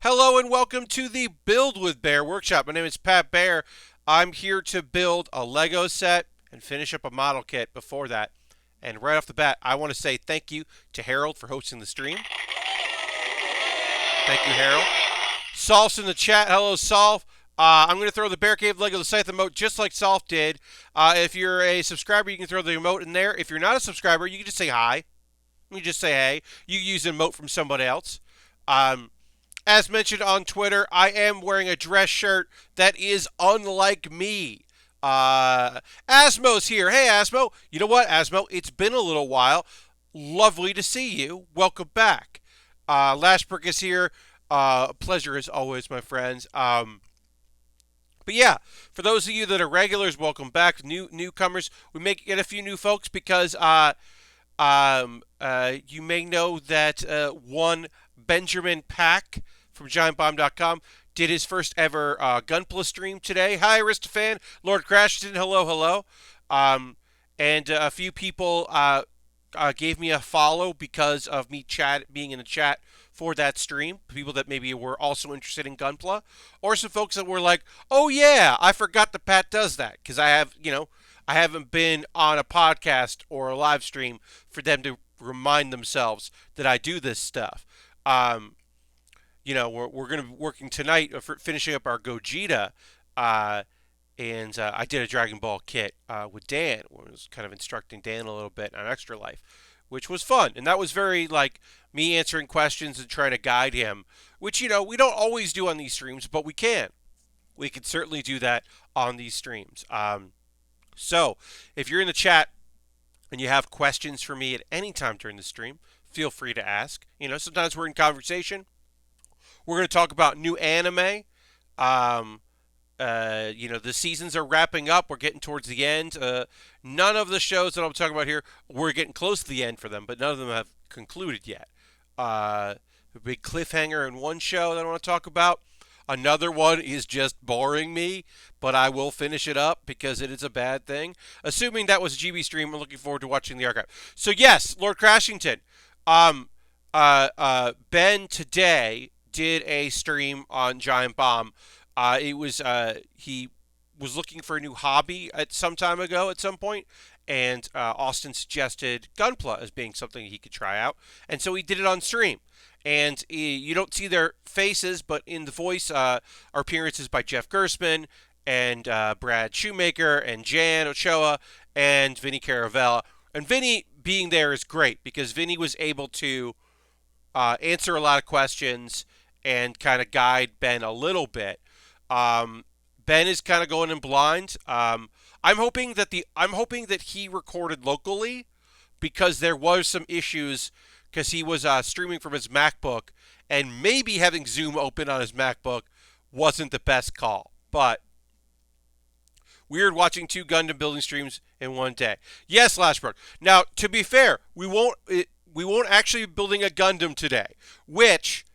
Hello and welcome to the Build with Baer workshop. My name is Pat Baer. I'm here to build a Lego set and finish up a model kit before that. And right off the bat, I want to say thank you to Harold for hosting the stream. Thank you, Harold. Solf's in the chat. Hello, Solf. I'm going to throw the Bear Cave Lego the Scythe emote just like Solf did. If you're a subscriber, you can throw the emote in there. If you're not a subscriber, you can just say hi. You just say hey. You can use an emote from somebody else. As mentioned on Twitter, I am wearing a dress shirt that is unlike me. Asmo's here. Hey, Asmo. You know what, Asmo? It's been a little while. Lovely to see you. Welcome back. Lashbrook is here. Pleasure as always, my friends. But yeah, for those of you that are regulars, welcome back. Newcomers, we may get a few new folks because you may know that one Benjamin Pack from GiantBomb.com did his first ever Gunpla stream today. Hi, Aristophan, Lord Crashton, hello. And a few people gave me a follow because of me being in the chat for that stream. People that maybe were also interested in Gunpla, or some folks that were like, "Oh yeah, I forgot that Pat does that," because I haven't been on a podcast or a live stream for them to remind themselves that I do this stuff. We're going to be working tonight for finishing up our Gogeta, and I did a Dragon Ball kit with Dan. I was kind of instructing Dan a little bit on Extra Life, which was fun, and that was very like me answering questions and trying to guide him, which we don't always do on these streams, but we can. We can certainly do that on these streams. So, if you're in the chat and you have questions for me at any time during the stream, feel free to ask. Sometimes we're in conversation. We're going to talk about new anime. The seasons are wrapping up. We're getting towards the end. None of the shows that I'm talking about here, we're getting close to the end for them, but none of them have concluded yet. A big cliffhanger in one show that I want to talk about. Another one is just boring me, but I will finish it up because it is a bad thing. Assuming that was a GB stream, I'm looking forward to watching the archive. So yes, Lord Crashington. Ben today did a stream on Giant Bomb. He was looking for a new hobby at some time ago at some point, and Austin suggested Gunpla as being something he could try out, and so he did it on stream. And you don't see their faces, but in the voice are appearances by Jeff Gersman and Brad Shoemaker and Jan Ochoa and Vinny Caravella. And Vinny being there is great because Vinny was able to answer a lot of questions and kind of guide Ben a little bit. Ben is kind of going in blind. I'm hoping that he recorded locally because there was some issues because he was streaming from his MacBook, and maybe having Zoom open on his MacBook wasn't the best call. But weird watching two Gundam building streams in one day. Yes, Lashbrook. Now, to be fair, we won't actually be building a Gundam today, which,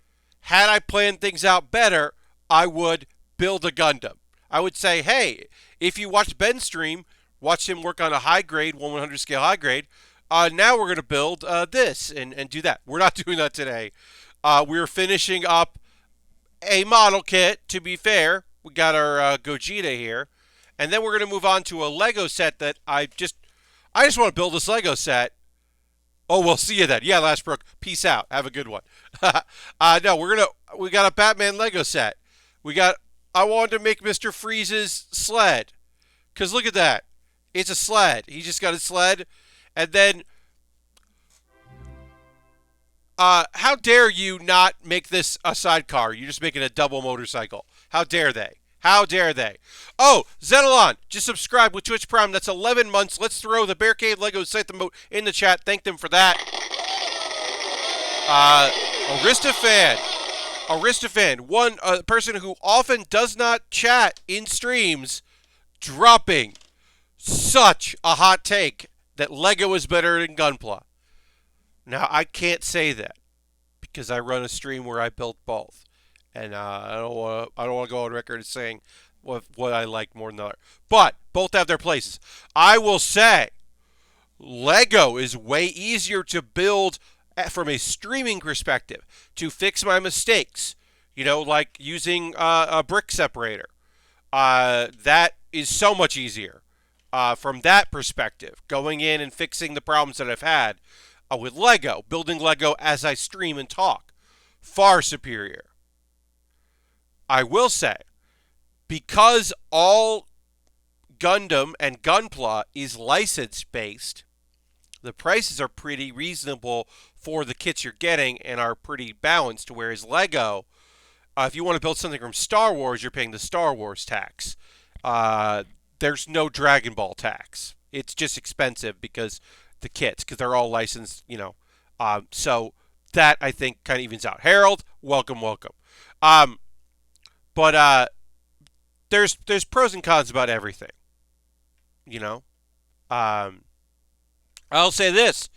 had I planned things out better, I would build a Gundam. I would say, hey, if you watch Ben's stream, watch him work on a high grade, 1/100 scale high grade, now we're going to build this and do that. We're not doing that today. We're finishing up a model kit, to be fair. We got our Gogeta here. And then we're going to move on to a Lego set that I just want to build this Lego set. Oh, we'll see you then. Yeah, Lashbrook, peace out. Have a good one. No, we got a Batman Lego set. I wanted to make Mr. Freeze's sled. Because look at that. It's a sled. He just got a sled. And then, how dare you not make this a sidecar? You're just making a double motorcycle. How dare they? How dare they? Oh, Zenalon, just subscribe with Twitch Prime. That's 11 months. Let's throw the Bear Cave Lego Scythe emote in the chat. Thank them for that. Aristophan, one person who often does not chat in streams, dropping such a hot take that Lego is better than Gunpla. Now, I can't say that because I run a stream where I built both. And I don't want to go on record as saying what I like more than the other. But both have their places. I will say Lego is way easier to build from a streaming perspective, to fix my mistakes. Like using a brick separator. That is so much easier from that perspective. Going in and fixing the problems that I've had with Lego, building Lego as I stream and talk, far superior. I will say, because all Gundam and Gunpla is license based, the prices are pretty reasonable for the kits you're getting and are pretty balanced. Whereas Lego, if you want to build something from Star Wars, you're paying the Star Wars tax. Uh, there's no Dragon Ball tax. It's just expensive because they're all licensed. So that I think kind of evens out. Harold, welcome, welcome. Um, but there's pros and cons about everything. You know. Um, I'll say this: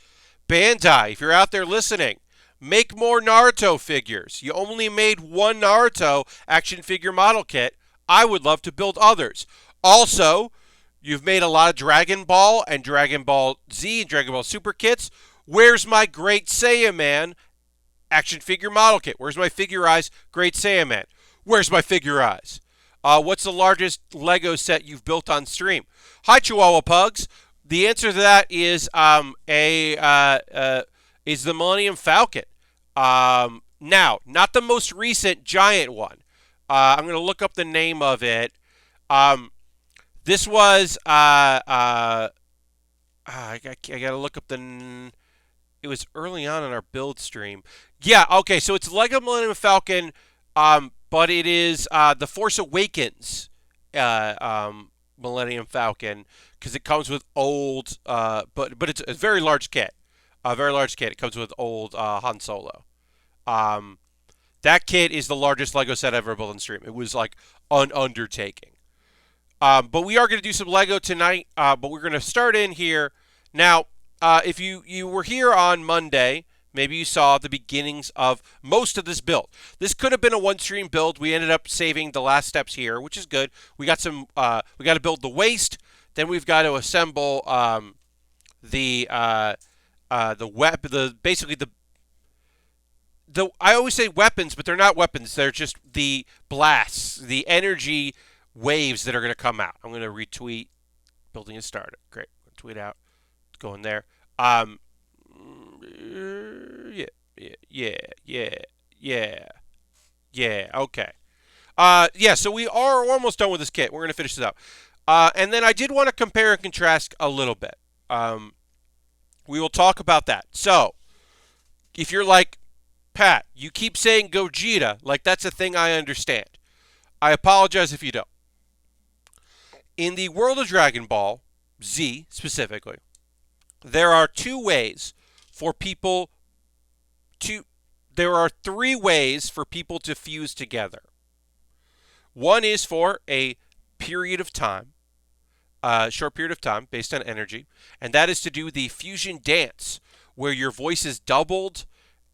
Bandai, if you're out there listening, make more Naruto figures. You only made one Naruto action figure model kit. I would love to build others. Also, you've made a lot of Dragon Ball and Dragon Ball Z and Dragon Ball Super kits. Where's my Great Saiyaman action figure model kit? Where's my Figure Eyes Great Saiyaman? Where's my Figure Eyes? What's the largest Lego set you've built on stream? Hi, Chihuahua Pugs. The answer to that is the Millennium Falcon. Now, not the most recent giant one. I'm going to look up the name of it. This was I got to look up it was early on in our build stream. Yeah, okay, so it's Lego Millennium Falcon, but it is the Force Awakens Millennium Falcon because it comes with old, but it's a very large kit. A very large kit. It comes with old Han Solo. That kit is the largest Lego set I've ever built on stream. It was like an undertaking. But we are going to do some Lego tonight, but we're going to start in here. Now, if you were here on Monday, maybe you saw the beginnings of most of this build. This could have been a one-stream build. We ended up saving the last steps here, which is good. We got we got to build the waist. Then we've got to assemble basically the I always say weapons, but they're not weapons. They're just the blasts, the energy waves that are going to come out. I'm going to retweet. Building is started. Great. Tweet out. Go in there. Yeah. Okay. Yeah. So we are almost done with this kit. We're going to finish this up. And then I did want to compare and contrast a little bit. We will talk about that. So, if you're like, Pat, you keep saying Gogeta, like that's a thing I understand. I apologize if you don't. In the world of Dragon Ball Z specifically, there are two ways for people to. There are three ways for people to fuse together. One is for a period of time, short period of time based on energy, and that is to do the fusion dance, where your voice is doubled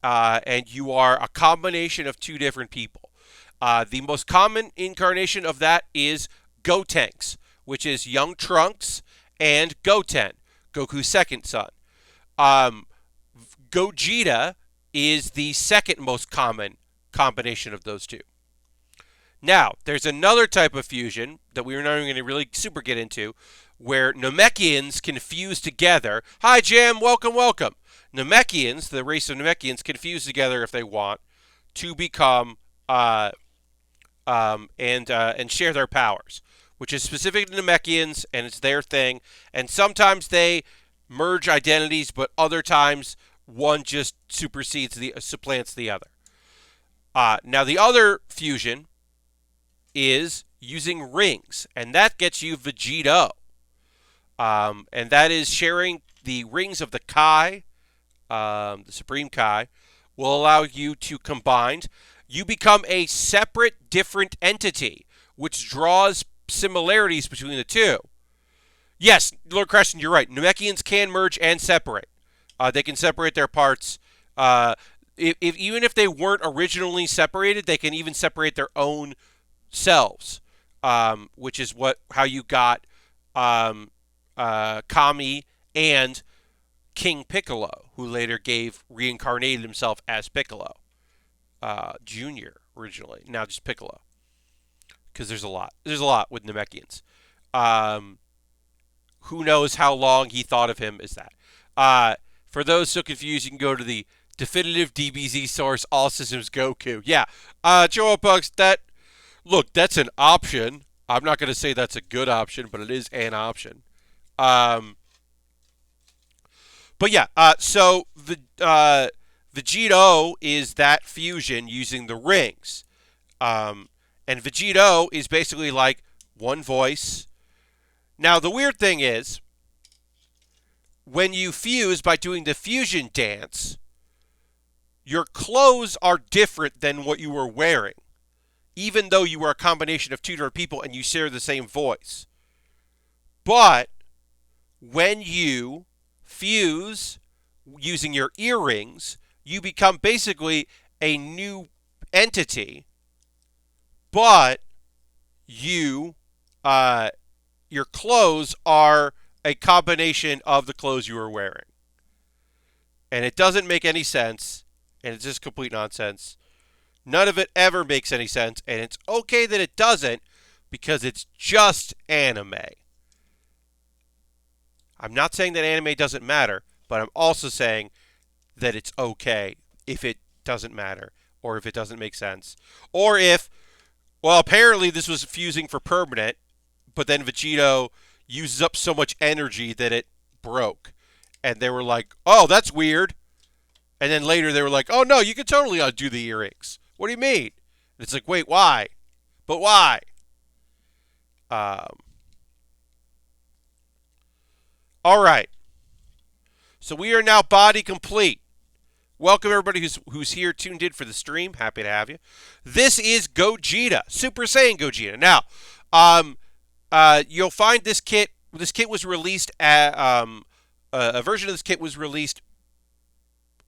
and you are a combination of two different people. The most common incarnation of that is Gotenks, which is young Trunks and Goten, Goku's second son. Gogeta is the second most common combination of those two. Now, there's another type of fusion that we're not even going to really super get into, where Namekians can fuse together. Hi, Jam. Welcome, welcome. Namekians, the race of Namekians, can fuse together if they want to become and share their powers, which is specific to Namekians, and it's their thing. And sometimes they merge identities, but other times one just supplants the other. Now, the other fusion is using rings, and that gets you Vegito. And that is sharing the rings of the Kai, the Supreme Kai, will allow you to combine. You become a separate, different entity, which draws similarities between the two. Yes, Lord Crescent, you're right. Namekians can merge and separate. They can separate their parts. Even if they weren't originally separated, they can even separate their own selves, which is how you got Kami and King Piccolo, who later reincarnated himself as Piccolo Junior, originally. Now just Piccolo, because there's a lot. There's a lot with Namekians. Um, who knows how long he thought of him as that? For those so confused, you can go to the definitive DBZ source, All Systems Goku. Yeah, Joe Bugs, that's an option. I'm not going to say that's a good option, but it is an option. Um, but yeah, so Vegito is that fusion using the rings. And Vegito is basically like one voice. Now, the weird thing is, when you fuse by doing the fusion dance, your clothes are different than what you were wearing, even though you were a combination of two different people and you share the same voice. But when you fuse using your earrings, you become basically a new entity, but your clothes are a combination of the clothes you were wearing. And it doesn't make any sense, and it's just complete nonsense. None of it ever makes any sense, and it's okay that it doesn't, because it's just anime. I'm not saying that anime doesn't matter, but I'm also saying that it's okay if it doesn't matter, or if it doesn't make sense. Or if, well, apparently this was fusing for permanent, but then Vegito uses up so much energy that it broke. And they were like, oh, that's weird. And then later they were like, oh, no, you can totally undo the earrings. What do you mean? And it's like, wait, why? But why? All right. So we are now body complete. Welcome everybody who's here tuned in for the stream. Happy to have you. This is Gogeta, Super Saiyan Gogeta. Now, you'll find this kit. This kit was released at a version of this kit was released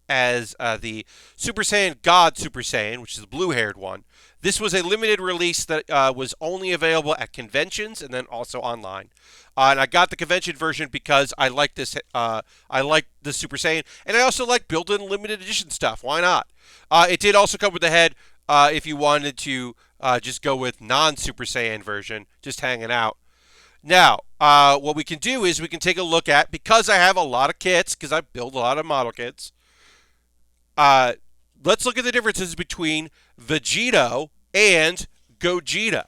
as the Super Saiyan God Super Saiyan, which is the blue-haired one. This was a limited release that was only available at conventions and then also online. And I got the convention version because I like this. I like the Super Saiyan, and I also like built-in limited edition stuff. Why not? It did also come with the head if you wanted to just go with non-Super Saiyan version, just hanging out. Now, what we can do is we can take a look at, because I have a lot of kits, because I build a lot of model kits, let's look at the differences between Vegito and Gogeta.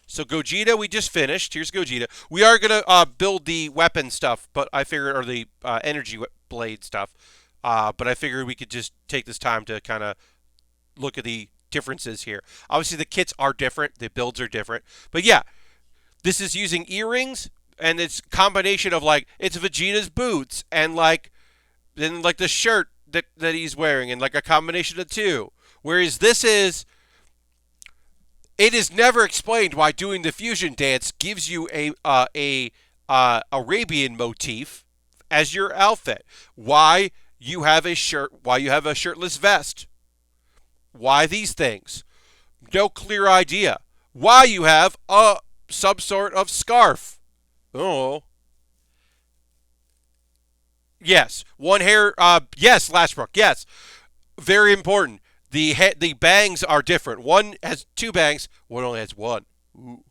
So Gogeta we just finished. Here's Gogeta. We are going to build the weapon stuff, but I figured, or the energy blade stuff, but I figured we could just take this time to kind of look at the differences here. Obviously, the kits are different. The builds are different. But yeah, this is using earrings, and it's a combination of, like, it's Vegeta's boots, and, like, then, like, the shirt that he's wearing, and, like, a combination of two. Whereas this is, it is never explained why doing the fusion dance gives you a Arabian motif as your outfit. Why you have a shirtless vest. Why these things? No clear idea. Why you have some sort of scarf. Oh. Yes. One hair. Yes, Lashbrook. Yes. Very important. The bangs are different. One has two bangs. One only has one. Ooh.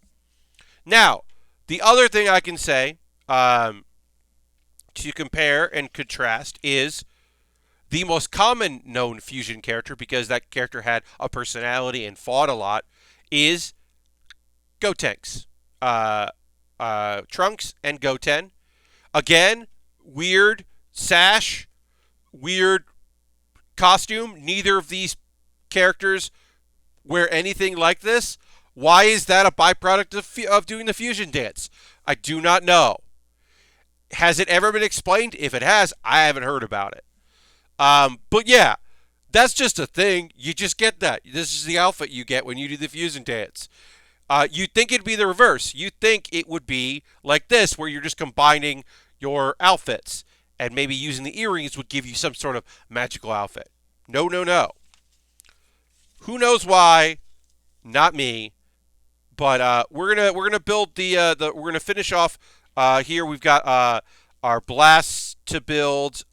Now, the other thing I can say to compare and contrast is the most common known fusion character, because that character had a personality and fought a lot, is Gotenks. Trunks and Goten. Again, weird sash, weird costume. Neither of these characters wear anything like this. Why is that a byproduct of doing the fusion dance? I do not know. Has it ever been explained? If it has, I haven't heard about it. But yeah, that's just a thing. You just get that. This is the outfit you get when you do the fusion dance. You'd think it'd be the reverse. You'd think it would be like this, where you're just combining your outfits, and maybe using the earrings would give you some sort of magical outfit. No, no, no. Who knows why? Not me. But we're gonna build we're gonna finish off here. We've got our blasts to build,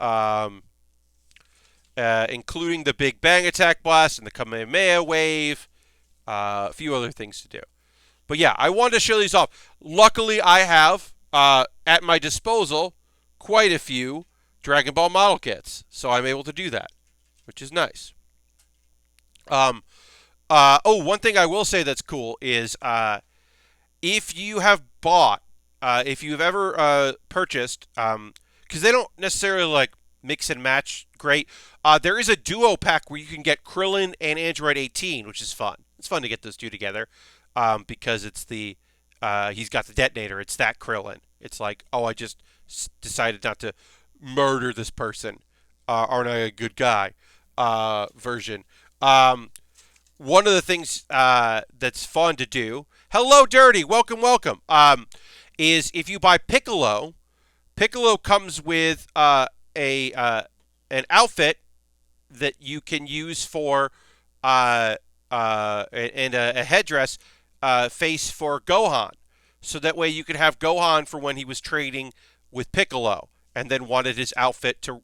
including the Big Bang Attack blast and the Kamehameha wave. a few other things to do. But yeah, I wanted to show these off. Luckily, I have at my disposal quite a few Dragon Ball model kits, so I'm able to do that, which is nice. Um, one thing I will say that's cool is if you have bought, if you've ever purchased, because they don't necessarily like mix and match great. There is a duo pack where you can get Krillin and Android 18, which is fun. It's fun to get those two together because it's the he's got the detonator. It's that Krillin. It's like, oh, I just decided not to murder this person. Aren't I a good guy? Version. One of the things that's fun to do. Hello, Dirty. Welcome, welcome. Is if you buy Piccolo, Piccolo comes with an outfit that you can use for and a headdress face for Gohan. So that way you could have Gohan for when he was trading with Piccolo, and then wanted his outfit to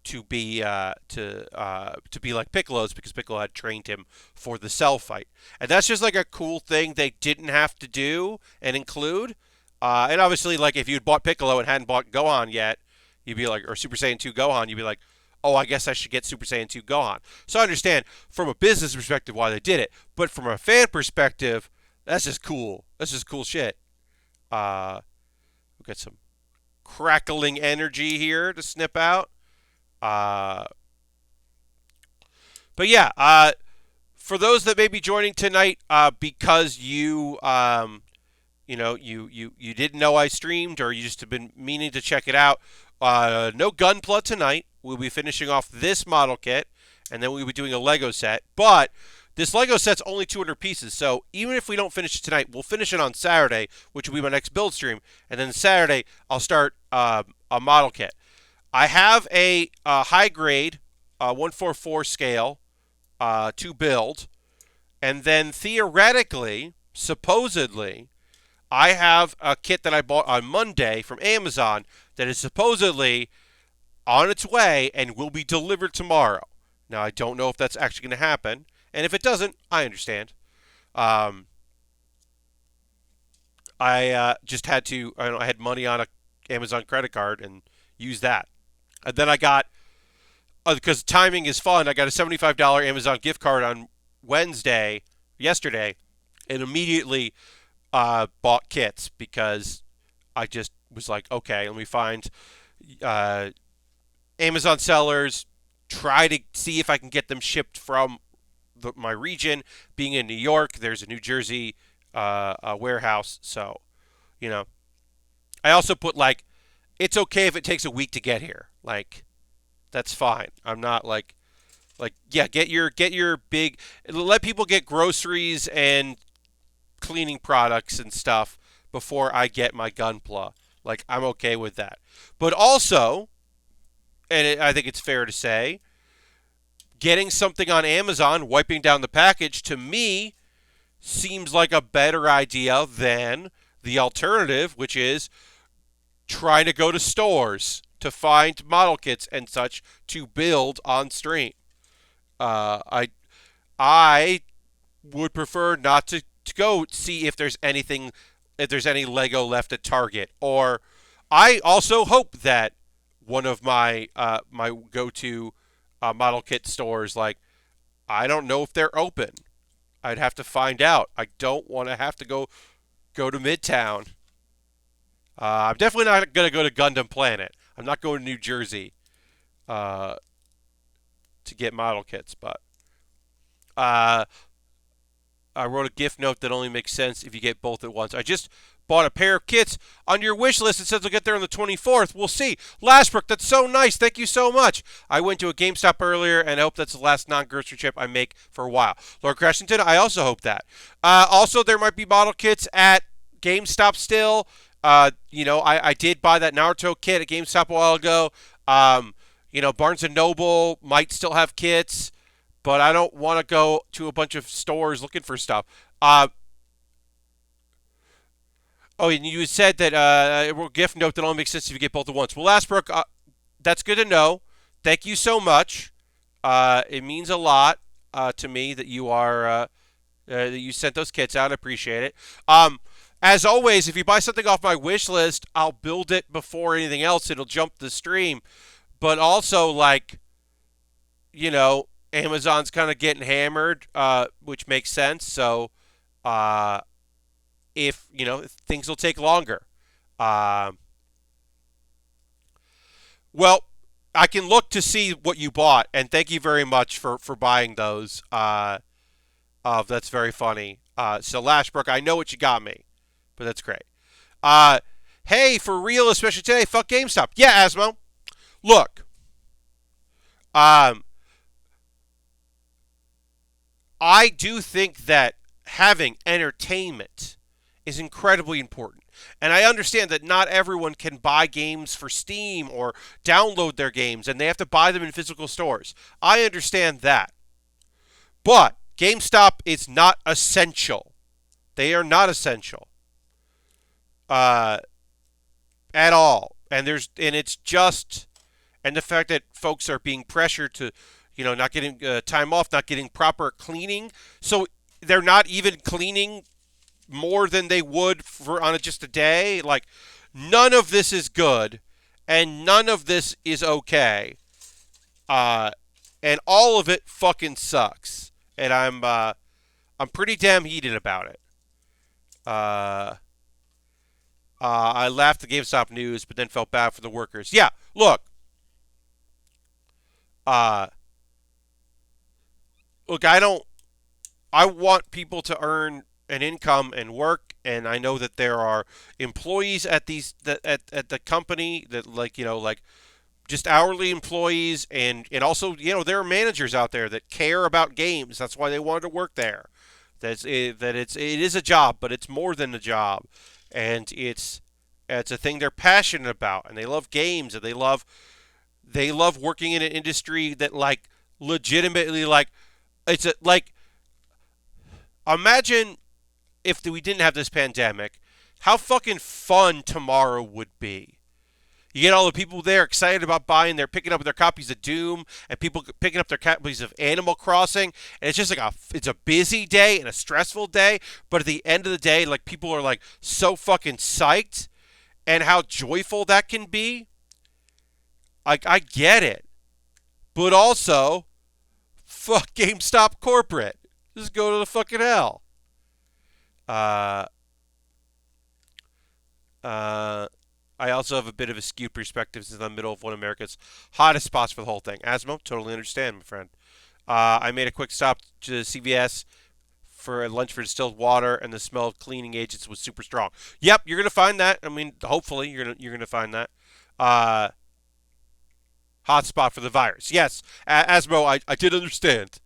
to be like Piccolo's because Piccolo had trained him for the Cell fight, and that's just like a cool thing they didn't have to do and include. And obviously, like if you'd bought Piccolo and hadn't bought Gohan yet, you'd be like, or Super Saiyan 2 Gohan, you'd be like, oh, I guess I should get Super Saiyan 2 Gohan. So I understand from a business perspective why they did it, but from a fan perspective, that's just cool. That's just cool shit. We've got some crackling energy here to snip out. But yeah, for those that may be joining tonight, because you you didn't know I streamed, or you just have been meaning to check it out. No Gunpla tonight. We'll be finishing off this model kit, and then we'll be doing a Lego set. But this Lego set's only 200 pieces, so even if we don't finish it tonight, we'll finish it on Saturday, which will be my next build stream, and then Saturday I'll start a model kit. I have a high grade 144 scale to build, and then theoretically, supposedly, I have a kit that I bought on Monday from Amazon that is supposedly on its way and will be delivered tomorrow. Now, I don't know if that's actually going to happen, and if it doesn't, I understand. I just had to, I had money on a Amazon credit card and used that. And then I got, because timing is fun, I got a $75 Amazon gift card on yesterday, and immediately bought kits because I just was like, okay, let me find Amazon sellers, try to see if I can get them shipped from my region. Being in New York, there's a New Jersey warehouse, so, I also put, like, it's okay if it takes a week to get here. Like, that's fine. I'm not like, yeah, get your big, let people get groceries and cleaning products and stuff before I get my Gunpla. Like, I'm okay with that. But also, and I think it's fair to say, getting something on Amazon, wiping down the package, to me, seems like a better idea than the alternative, which is trying to go to stores to find model kits and such to build on stream. I would prefer not to go see if there's anything, if there's any Lego left at Target. Or I also hope that one of my my go-to model kit stores, like, I don't know if they're open. I'd have to find out. I don't want to have to go to Midtown. I'm definitely not going to go to Gundam Planet. I'm not going to New Jersey to get model kits, but I wrote a gift note that only makes sense if you get both at once. I just bought a pair of kits on your wish list. It says they'll get there on the 24th. We'll see. Lastbrook, that's so nice. Thank you so much. I went to a GameStop earlier, and I hope that's the last non-grocery trip I make for a while. Lord Crashington, I also hope that. Also, there might be model kits at GameStop still. I did buy that Naruto kit at GameStop a while ago. Barnes & Noble might still have kits, but I don't want to go to a bunch of stores looking for stuff. And you said that a gift note that only makes sense if you get both at once. Well, Lastbrook, that's good to know. Thank you so much. It means a lot. to me that you are that you sent those kits out. I appreciate it. Um, as always, if you buy something off my wish list, I'll build it before anything else. It'll jump the stream. But also, like, Amazon's kind of getting hammered, which makes sense. So, uh, if things will take longer. Um, well, I can look to see what you bought, and thank you very much for buying those. That's very funny. So Lashbrook, I know what you got me, but that's great. Uh, hey, for real, especially today, fuck GameStop. Yeah, Asmo. Look, um, I do think that having entertainment is incredibly important. And I understand that not everyone can buy games for Steam or download their games and they have to buy them in physical stores. I understand that. But GameStop is not essential. They are not essential uh, at all. And the fact that folks are being pressured to, not getting time off, not getting proper cleaning. So they're not even cleaning more than they would for on just a day. Like, none of this is good, and none of this is okay. Uh, and all of it fucking sucks. And I'm pretty damn heated about it. Uh, I laughed at the GameStop news, but then felt bad for the workers. Yeah, look, uh, I don't. I want people to earn an income and work, and I know that there are employees at at the company that like just hourly employees, and also there are managers out there that care about games. That's why they wanted to work there. It is a job, but it's more than a job, and it's a thing they're passionate about, and they love games, and they love working in an industry that like legitimately like it's a like imagine if we didn't have this pandemic, how fucking fun tomorrow would be. You get all the people there excited about buying, they're picking up their copies of Doom, and people picking up their copies of Animal Crossing, and it's just like it's a busy day and a stressful day, but at the end of the day, like, people are like so fucking psyched, and how joyful that can be. I get it, but also, fuck GameStop corporate. Just go to the fucking hell. Uh, uh, I also have a bit of a skewed perspective since I'm in the middle of one of America's hottest spots for the whole thing. Asmo, totally understand, my friend. I made a quick stop to CVS for a lunch for distilled water, and the smell of cleaning agents was super strong. Yep, you're gonna find that. I mean, hopefully you're gonna find that. Uh, hot spot for the virus. Yes, Asmo, I did understand.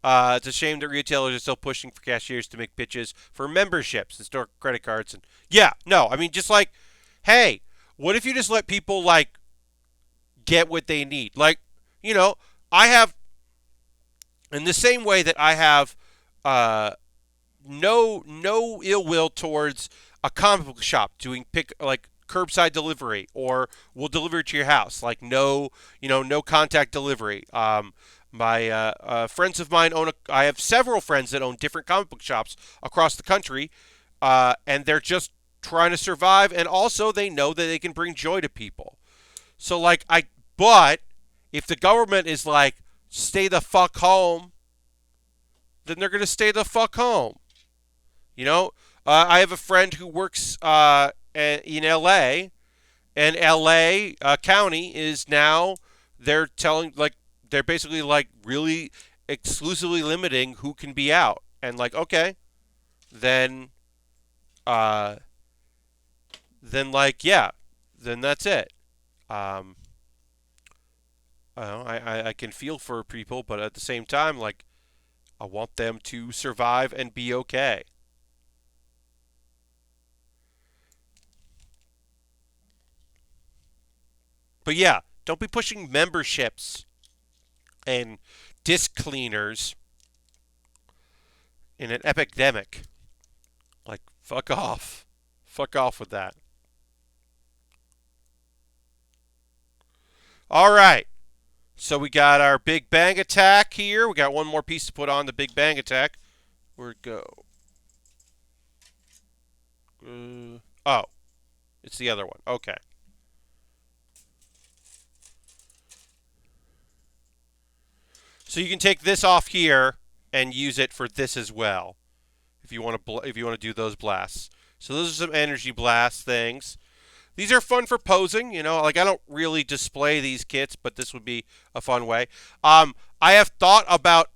It's a shame that retailers are still pushing for cashiers to make pitches for memberships and store credit cards. And yeah, no, I mean, just like, hey, what if you just let people like get what they need? Like, I have, in the same way that I have uh, no ill will towards a comic book shop doing pick like curbside delivery, or we'll deliver it to your house, like no contact delivery. My friends of mine I have several friends that own different comic book shops across the country, and they're just trying to survive, and also they know that they can bring joy to people. So like but if the government is like, stay the fuck home, then they're gonna stay the fuck home. I have a friend who works in L.A., and L.A. County is now, they're basically like really exclusively limiting who can be out, and like, okay, then uh like, yeah, then that's it. Um, I can feel for people, but at the same time, like, I want them to survive and be okay. But yeah, don't be pushing memberships and disc cleaners in an epidemic. Like, fuck off. Fuck off with that. All right. So we got our Big Bang Attack here. We got one more piece to put on the Big Bang Attack. Where'd it go? Oh, it's the other one. Okay. So you can take this off here and use it for this as well, if you want to do those blasts. So those are some energy blast things. These are fun for posing, like I don't really display these kits, but this would be a fun way. I have thought about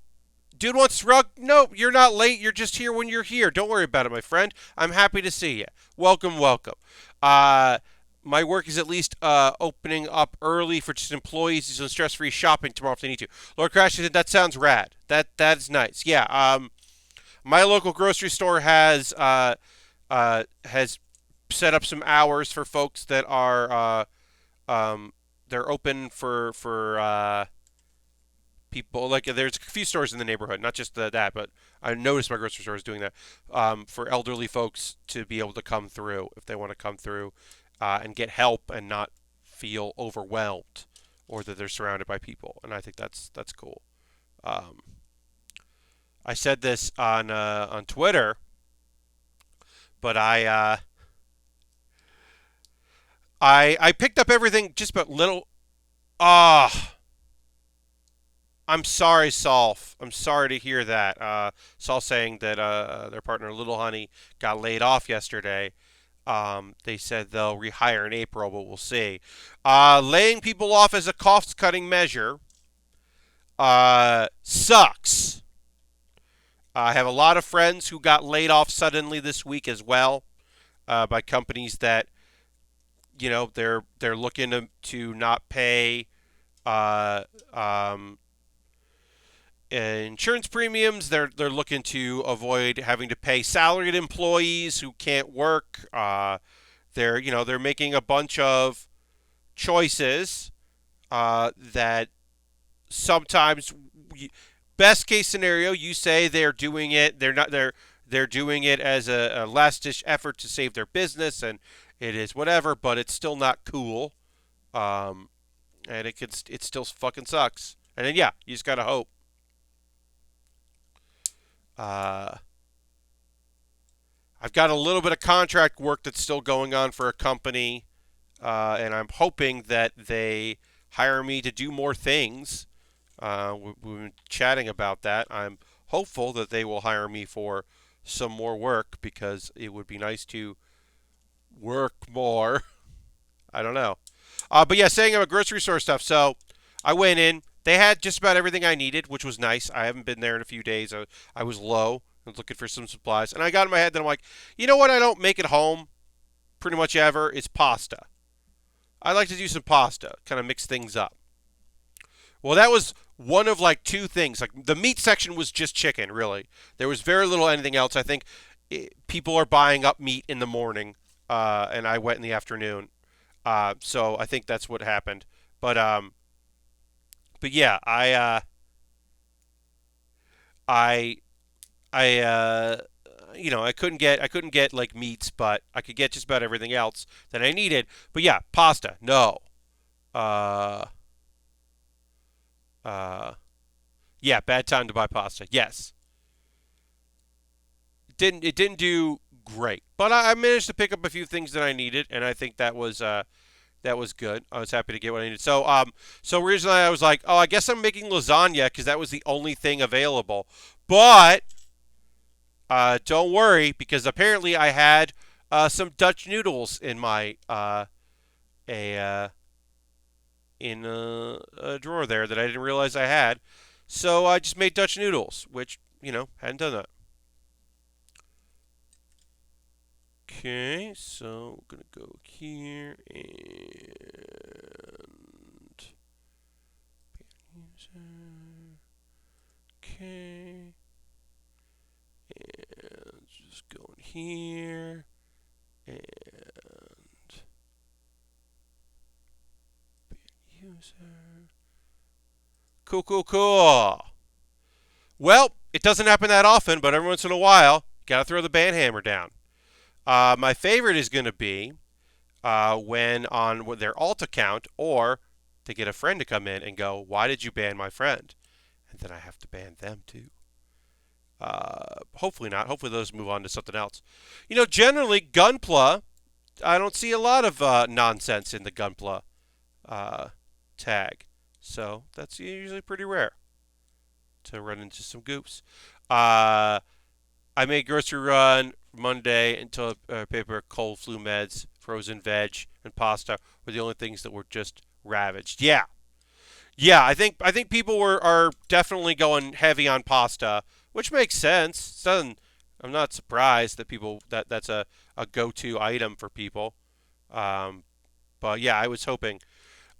dude wants rug. No, you're not late. You're just here when you're here. Don't worry about it, my friend. I'm happy to see you. Welcome, welcome. Uh, my work is at least opening up early for just employees doing stress-free shopping tomorrow if they need to. Lord Crash said that sounds rad. That's nice. Yeah. My local grocery store has set up some hours for folks that are they're open for people. Like there's a few stores in the neighborhood, not just that, but I noticed my grocery store is doing that for elderly folks to be able to come through if they want to come through and get help and not feel overwhelmed or that they're surrounded by people. And I think that's cool. Um, I said this on Twitter, but I picked up everything just about little. Ah. I'm sorry, Solf. I'm sorry to hear that. Saul saying that their partner, Little Honey, got laid off yesterday. They said they'll rehire in April, but we'll see. Laying people off as a cost-cutting measure sucks. I have a lot of friends who got laid off suddenly this week as well by companies that they're looking to not pay uh, um, insurance premiums. They're looking to avoid having to pay salaried employees who can't work. They're making a bunch of choices that sometimes best case scenario you say they're doing it. They're doing it as a last ditch effort to save their business, and it is whatever. But it's still not cool. Um, and it still fucking sucks. And then yeah, you just gotta hope. Uh, I've got a little bit of contract work that's still going on for a company, and I'm hoping that they hire me to do more things. We've been chatting about that. I'm hopeful that they will hire me for some more work because it would be nice to work more. I don't know. But yeah, saying about grocery store stuff. So I went in. They had just about everything I needed, which was nice. I haven't been there in a few days. I was low. I was looking for some supplies. And I got in my head that I'm like, you know what I don't make at home pretty much ever is pasta. I like to do some pasta, kind of mix things up. Well, that was one of like two things. Like the meat section was just chicken, really. There was very little anything else. I think people are buying up meat in the morning, and I went in the afternoon. So I think that's what happened. But yeah, I I couldn't get like meats, but I could get just about everything else that I needed. But yeah, pasta, no. Uh, uh, yeah, bad time to buy pasta. Yes, it didn't do great, but I managed to pick up a few things that I needed, and I think that was good. I was happy to get what I needed. So originally I was like, oh, I guess I'm making lasagna because that was the only thing available. But don't worry because apparently I had some Dutch noodles in my a in a drawer there that I didn't realize I had. So I just made Dutch noodles, which hadn't done that. Okay, so we're gonna go here and okay, and just going here and user. Cool, cool, cool. Well, it doesn't happen that often, but every once in a while, gotta throw the band hammer down. My favorite is going to be when on their alt account or to get a friend to come in and go, why did you ban my friend? And then I have to ban them too. Hopefully not. Hopefully those move on to something else. Generally, Gunpla, I don't see a lot of nonsense in the Gunpla tag. So that's usually pretty rare to run into some goops. Uh, I made grocery run Monday until paper, cold flu meds, frozen veg, and pasta were the only things that were just ravaged. Yeah, yeah. I think people are definitely going heavy on pasta, which makes sense. I'm not surprised that that's a go-to item for people. Um, but yeah, I was hoping.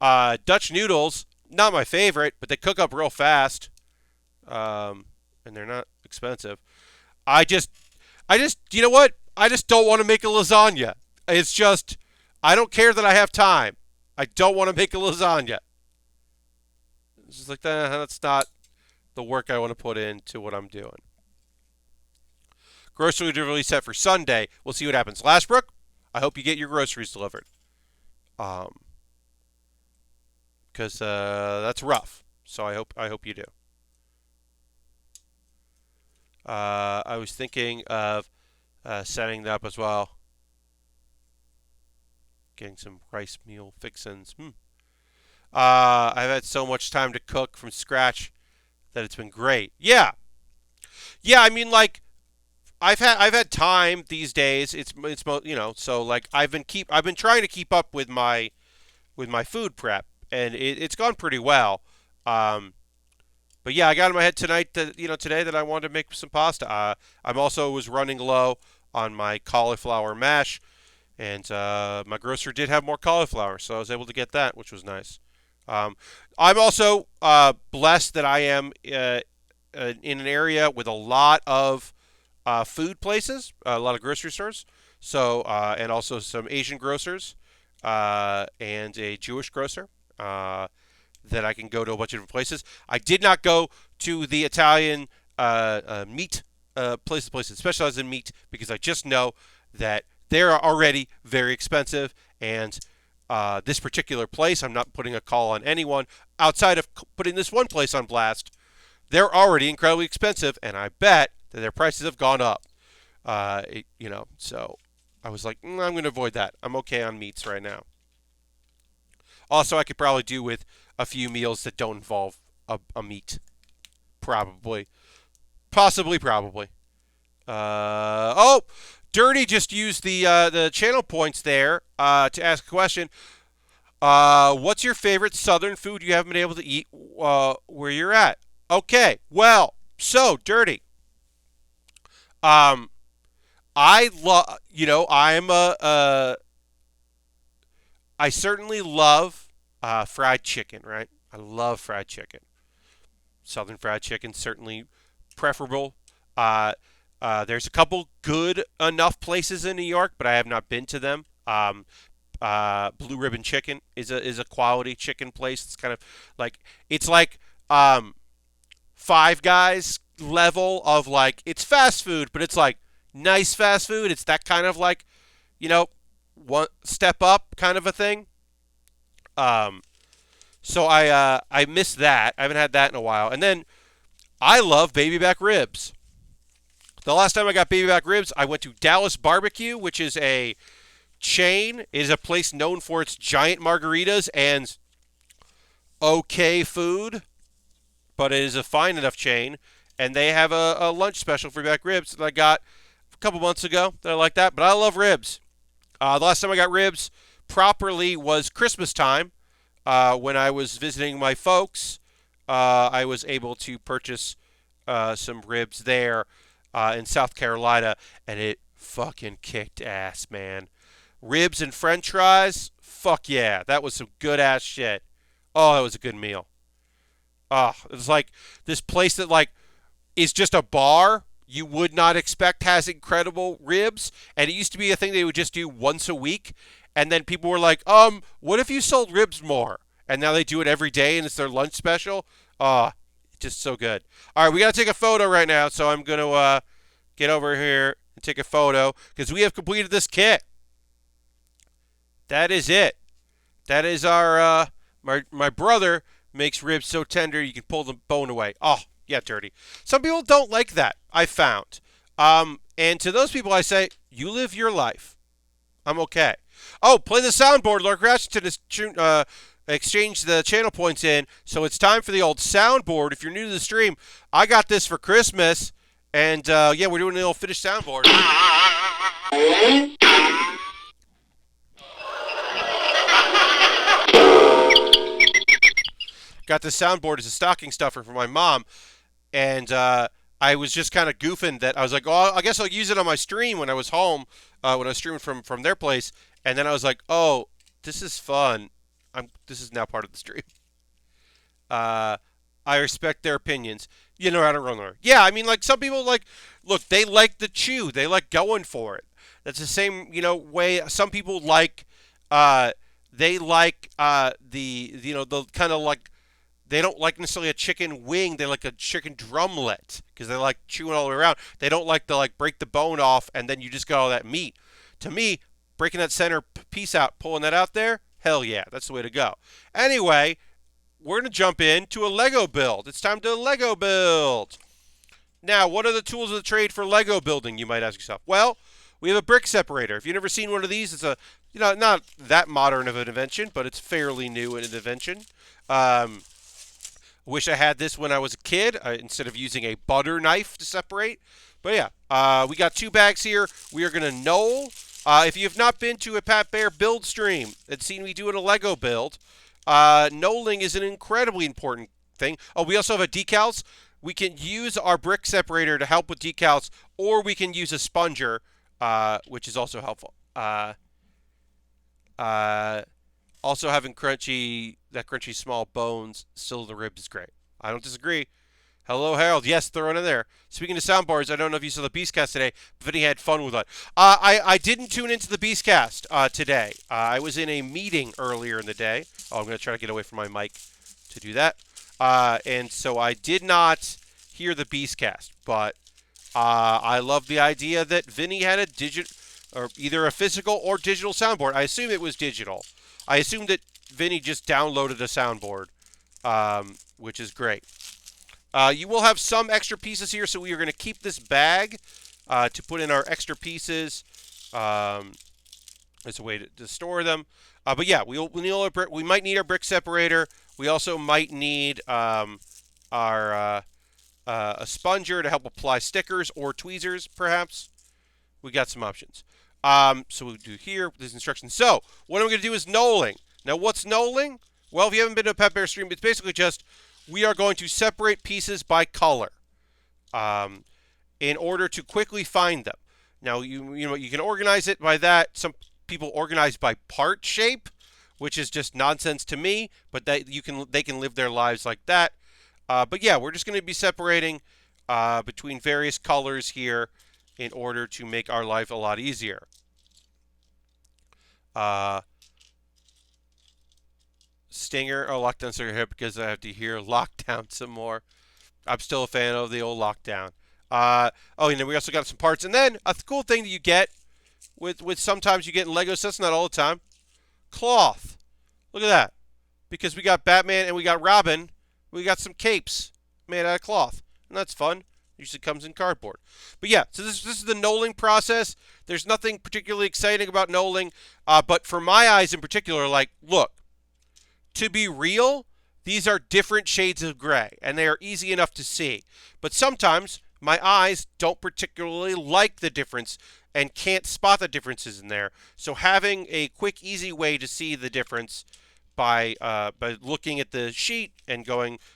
Dutch noodles, not my favorite, but they cook up real fast, and they're not expensive. I just, you know what? I just don't want to make a lasagna. It's just, I don't care that I have time. I don't want to make a lasagna. It's just like that's not the work I want to put into what I'm doing. Grocery delivery set for Sunday. We'll see what happens. Lashbrook, I hope you get your groceries delivered. Um, because that's rough. So I hope you do. I was thinking of setting that up as well. Getting some rice meal fixins. I've had so much time to cook from scratch that it's been great. Yeah, yeah. I mean, like I've had time these days. So like I've been trying to keep up with my food prep, and it's gone pretty well. Um, but yeah, I got in my head tonight that today that I wanted to make some pasta. I'm also was running low on my cauliflower mash, and my grocer did have more cauliflower, so I was able to get that, which was nice. Um, I'm also blessed that I am in an area with a lot of food places, a lot of grocery stores. So and also some Asian grocers and a Jewish grocer that I can go to a bunch of different places. I did not go to the Italian meat places that specialize in meat because I just know that they're already very expensive. And this particular place, I'm not putting a call on anyone outside of putting this one place on blast. They're already incredibly expensive, and I bet that their prices have gone up. So I was like, I'm going to avoid that. I'm okay on meats right now. Also, I could probably do with a few meals that don't involve a meat. Probably. Possibly, probably. Dirty just used the channel points there to ask a question. What's your favorite Southern food you haven't been able to eat where you're at? Okay, well, so Dirty. Um, I love, I certainly love fried chicken, right? I love fried chicken. Southern fried chicken certainly preferable. Uh, there's a couple good enough places in New York, but I have not been to them. Blue Ribbon Chicken is a quality chicken place. It's kind of like it's like Five Guys level of like it's fast food, but it's like nice fast food. It's that kind of like you know one step up kind of a thing. Um, so I miss that. I haven't had that in a while. And then I love baby back ribs. The last time I got baby back ribs, I went to Dallas Barbecue, which is a chain. It is a place known for its giant margaritas and okay food, but it is a fine enough chain. And they have a lunch special for back ribs that I got a couple months ago that I like that. But I love ribs. The last time I got ribs properly was Christmas time. When I was visiting my folks, I was able to purchase some ribs there in South Carolina, and it fucking kicked ass, man. Ribs and French fries, fuck yeah, that was some good ass shit. Oh, that was a good meal. Oh, it was like this place that like is just a bar you would not expect has incredible ribs, and it used to be a thing they would just do once a week, and then people were like, what if you sold ribs more? And now they do it every day, and it's their lunch special. Just so good. All right, we got to take a photo right now, so I'm going to get over here and take a photo because we have completed this kit. That is it. That is our My brother makes ribs so tender you can pull the bone away. Oh, yeah, dirty. Some people don't like that, I found. And to those people, I say, you live your life. I'm okay. Oh, play the soundboard. Lord Grashington has exchanged the channel points in, so it's time for the old soundboard. If you're new to the stream, I got this for Christmas, and yeah, we're doing the old finished soundboard. Got this soundboard as a stocking stuffer for my mom, and I was just kind of goofing that I was like, oh, I guess I'll use it on my stream when I was home, when I was streaming from their place, and then I was like, oh, this is fun. This is now part of the stream. Uh, I respect their opinions. You know, I don't know. Yeah, I mean, like some people like, look, they like the chew. They like going for it. That's the same, way. Some people like, they like the kind of like they don't like necessarily a chicken wing. They like a chicken drumlet because they like chewing all the way around. They don't like to like break the bone off and then you just got all that meat. To me, breaking that center piece out, pulling that out there, hell yeah, that's the way to go. Anyway, we're going to jump into a Lego build. It's time to Lego build. Now, what are the tools of the trade for Lego building, you might ask yourself? Well, we have a brick separator. If you've never seen one of these, it's a, not that modern of an invention, but it's fairly new in an invention. Wish I had this when I was a kid instead of using a butter knife to separate. But yeah, we got 2 bags here. We are going to knoll. If you have not been to a Pat Baer build stream and seen me doing a Lego build, knolling is an incredibly important thing. Oh, we also have a decals. We can use our brick separator to help with decals, or we can use a sponger, which is also helpful. Also having crunchy small bones still in the ribs is great. I don't disagree. Hello, Harold. Yes, throw it in there. Speaking of soundbars, I don't know if you saw the Beastcast today, but Vinny had fun with it. I didn't tune into the Beastcast today. I was in a meeting earlier in the day. Oh, I'm going to try to get away from my mic to do that. And so I did not hear the Beastcast, but I love the idea that Vinny had a or either a physical or digital soundboard. I assume it was digital. I assume that Vinny just downloaded a soundboard, which is great. You will have some extra pieces here, so we are going to keep this bag to put in our extra pieces. It's a way to store them. But yeah, we might need our brick separator. We also might need a sponger to help apply stickers or tweezers, perhaps. We got some options. So we'll do here with this instruction. So what I'm going to do is knolling. Now, what's knolling? Well, if you haven't been to a Pet Bear stream, it's basically just we are going to separate pieces by color in order to quickly find them. Now, you can organize it by that. Some people organize by part shape, which is just nonsense to me. But they can live their lives like that. But yeah, we're just going to be separating between various colors here in order to make our life a lot easier. Stinger, lockdown stinger here because I have to hear lockdown some more. I'm still a fan of the old lockdown. And then we also got some parts. And then a cool thing that you get with sometimes you get in Lego sets, not all the time, cloth. Look at that. Because we got Batman and we got Robin, we got some capes made out of cloth. And that's fun. Usually comes in cardboard. But yeah, so this is the knolling process. There's nothing particularly exciting about knolling. But for my eyes in particular, like, look, to be real, these are different shades of gray, and they are easy enough to see. But sometimes my eyes don't particularly like the difference and can't spot the differences in there. So having a quick, easy way to see the difference by looking at the sheet and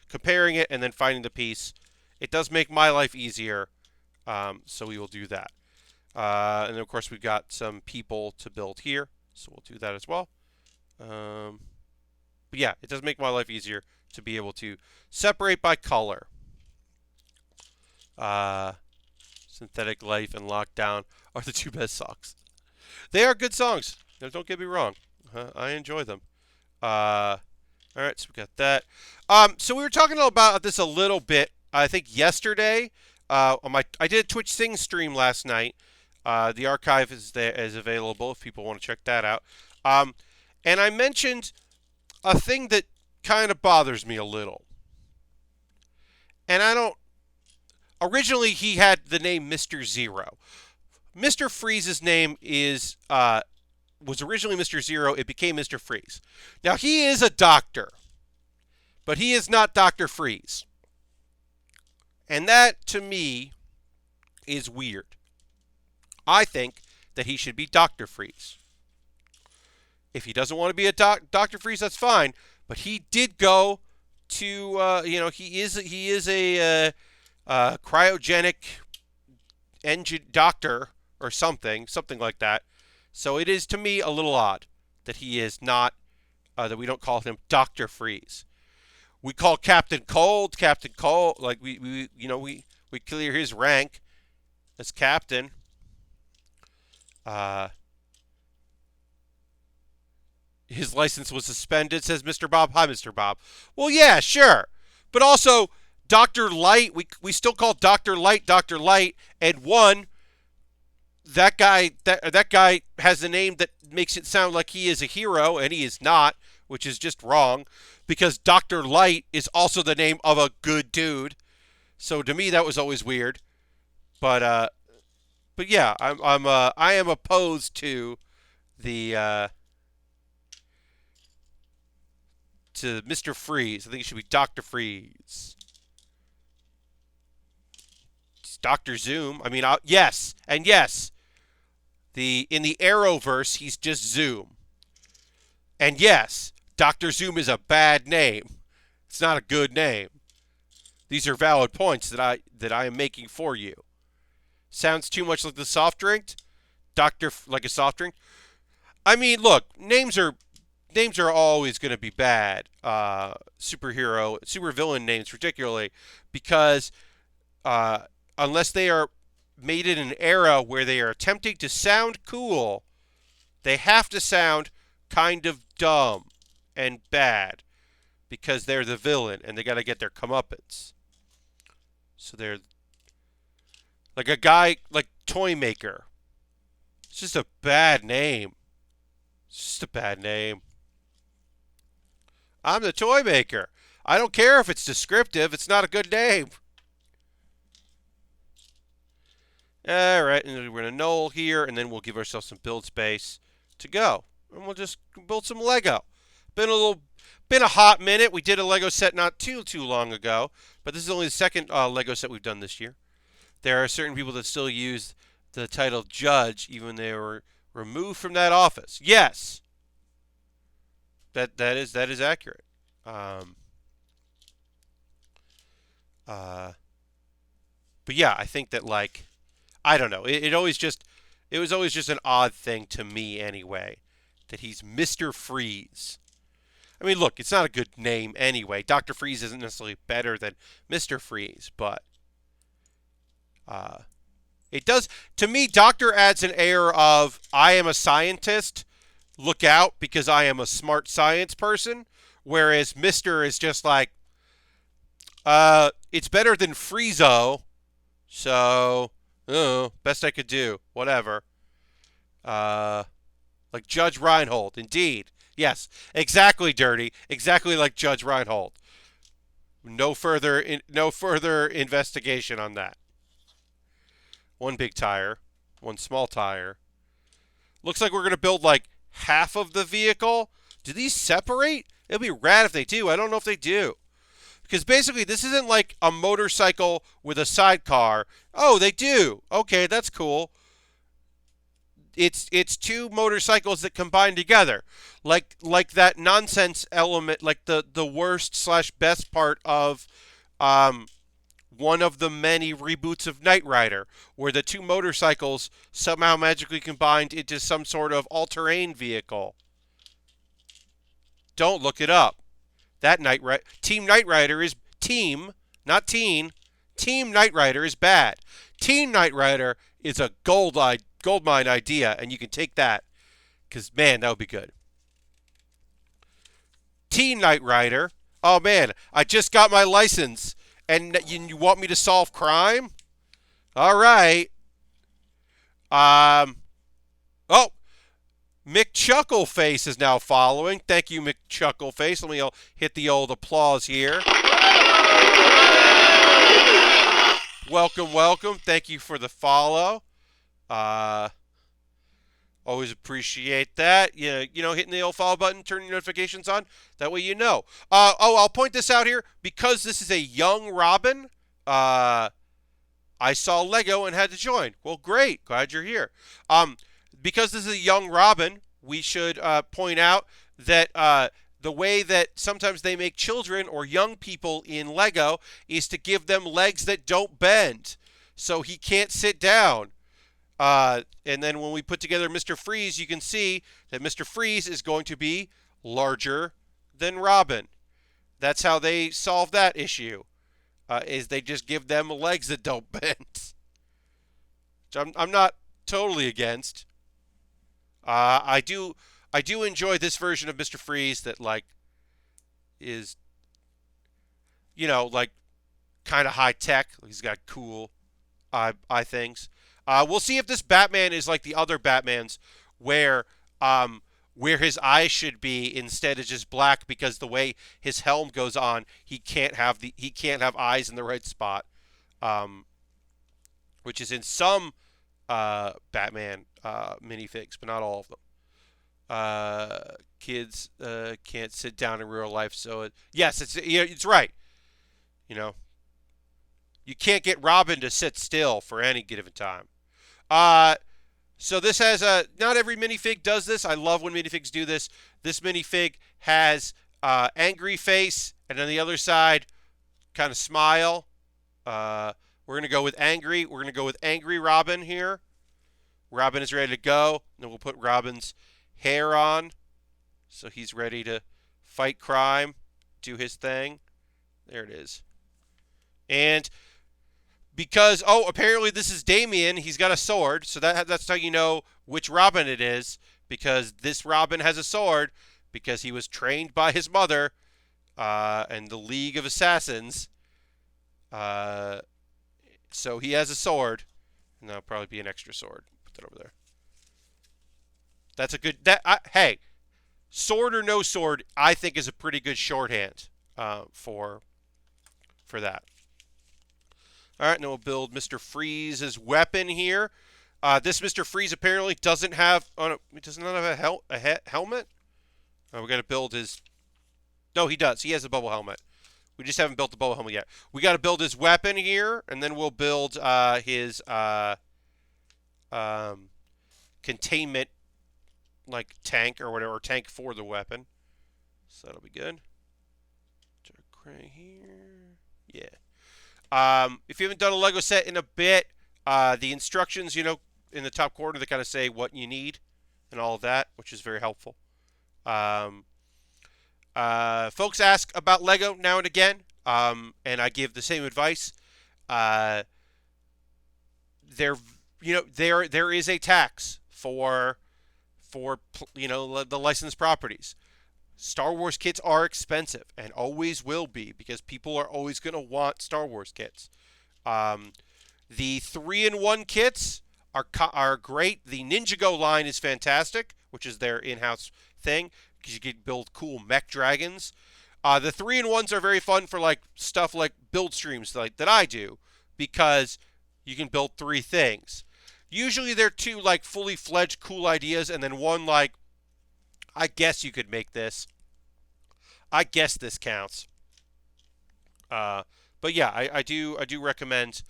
comparing it, and then finding the piece, it does make my life easier. So we will do that. And then, of course, we've got some people to build here, so we'll do that as well. But yeah, it does make my life easier to be able to separate by color. Synthetic Life and Lockdown are the 2 best songs. They are good songs. Now, don't get me wrong. I enjoy them. All right, so we got that. So we were talking about this a little bit. I think yesterday. I did a Twitch Sing stream last night. The archive is available if people want to check that out. And I mentioned a thing that kind of bothers me a little. And I don't. Originally, he had the name Mr. Zero. Mr. Freeze's name was originally Mr. Zero. It became Mr. Freeze. Now, he is a doctor, but he is not Dr. Freeze. And that, to me, is weird. I think that he should be Dr. Freeze. If he doesn't want to be a Dr. Freeze, that's fine. But he did go to, he is a cryogenic engine doctor or something like that. So it is, to me, a little odd that he is not, that we don't call him Dr. Freeze. We call Captain Cold, like we clear his rank as captain. His license was suspended, says Mr. Bob. Hi, Mr. Bob. Well, yeah, sure. But also, Dr. Light, we still call Dr. Light, and that guy has a name that makes it sound like he is a hero, and he is not, which is just wrong, because Dr. Light is also the name of a good dude. So to me, that was always weird. But yeah, I am opposed to the to Mr. Freeze. I think it should be Dr. Freeze. It's Dr. Zoom. I mean, yes, and yes. In the Arrowverse, he's just Zoom. And yes, Dr. Zoom is a bad name. It's not a good name. These are valid points that I am making for you. Sounds too much like the soft drink? Like a soft drink? I mean, look, names are always going to be bad. Supervillain names particularly, because unless they are made in an era where they are attempting to sound cool, they have to sound kind of dumb and bad because they're the villain and they got to get their comeuppance. So they're like a guy like Toy Maker. It's just a bad name. It's just a bad name. I'm the Toy Maker. I don't care if it's descriptive. It's not a good name. All right, and we're going to null here, and then we'll give ourselves some build space to go. And we'll just build some Lego. Been a hot minute. We did a Lego set not too long ago, but this is only the second Lego set we've done this year. There are certain people that still use the title Judge, even they were removed from that office. Yes, that is accurate. But yeah, I think that, like, I don't know. It was always just an odd thing to me anyway, that he's Mr. Freeze. I mean, look, it's not a good name anyway. Dr. Freeze isn't necessarily better than Mr. Freeze, but it does, to me, Doctor adds an air of, I am a scientist, look out because I am a smart science person, whereas Mr. is just like, it's better than Friezo, so, best I could do, whatever. Like Judge Reinhold, indeed. Yes, exactly, Dirty. Exactly like Judge Reinhold. No further investigation on that. One big tire, one small tire. Looks like we're going to build like half of the vehicle. Do these separate? It'll be rad if they do. I don't know if they do. Because basically this isn't like a motorcycle with a sidecar. Oh, they do. Okay, that's cool. It's two motorcycles that combine together. Like that nonsense element, like the worst / best part of one of the many reboots of Knight Rider, where the two motorcycles somehow magically combined into some sort of all-terrain vehicle. Don't look it up. That Team Knight Rider is team, not teen. Team Knight Rider is bad. Team Knight Rider is a gold mine idea, and you can take that, because, man, that would be good. Teen Knight Rider. Oh, man, I just got my license, and you want me to solve crime? All right. Oh, McChuckleface is now following. Thank you, McChuckleface. Let me hit the old applause here. Welcome, welcome. Thank you for the follow. Always appreciate that. Hitting the old follow button, turning notifications on. That way you know. I'll point this out here. Because this is a young Robin, I saw Lego and had to join. Well, great. Glad you're here. Because this is a young Robin, we should point out that the way that sometimes they make children or young people in Lego is to give them legs that don't bend. So he can't sit down. And then when we put together Mr. Freeze, you can see that Mr. Freeze is going to be larger than Robin. That's how they solve that issue, is they just give them legs that don't bend. Which I'm not totally against. I do enjoy this version of Mr. Freeze that is kind of high tech. He's got cool eye things. We'll see if this Batman is like the other Batmans, where his eyes should be instead is just black, because the way his helm goes on, he can't have eyes in the right spot, which is in some Batman minifigs, but not all of them. Kids can't sit down in real life, so yes, it's right. You can't get Robin to sit still for any given time. So this has not every minifig does this. I love when minifigs do this. This minifig has angry face, and on the other side, kind of smile. We're going to go with angry. We're going to go with angry Robin here. Robin is ready to go. And then we'll put Robin's hair on, so he's ready to fight crime, do his thing. There it is. And because, apparently this is Damien, he's got a sword, so that's how you know which Robin it is, because this Robin has a sword, because he was trained by his mother and the League of Assassins. So he has a sword, and that'll probably be an extra sword. Put that over there. That's a good, hey, sword or no sword, I think is a pretty good shorthand for that. All right, now we'll build Mr. Freeze's weapon here. This Mr. Freeze apparently doesn't have. Oh no, he does not have a helmet. We got to build his. No, he does. He has a bubble helmet. We just haven't built the bubble helmet yet. We got to build his weapon here, and then we'll build his containment tank or whatever, or tank for the weapon. So that'll be good. Right here. Yeah. If you haven't done a Lego set in a bit, the instructions, in the top corner, they kind of say what you need and all of that, which is very helpful. Folks ask about Lego now and again, and I give the same advice. There is a tax for the licensed properties. Star Wars kits are expensive and always will be, because people are always going to want Star Wars kits. The 3-in-1 kits are great. The Ninjago line is fantastic, which is their in-house thing, because you can build cool mech dragons. The 3-in-1s are very fun for stuff like build streams that I do, because you can build 3 things. Usually they're 2 fully fledged cool ideas, and then 1 I guess you could make this. I guess this counts. But yeah, I do recommend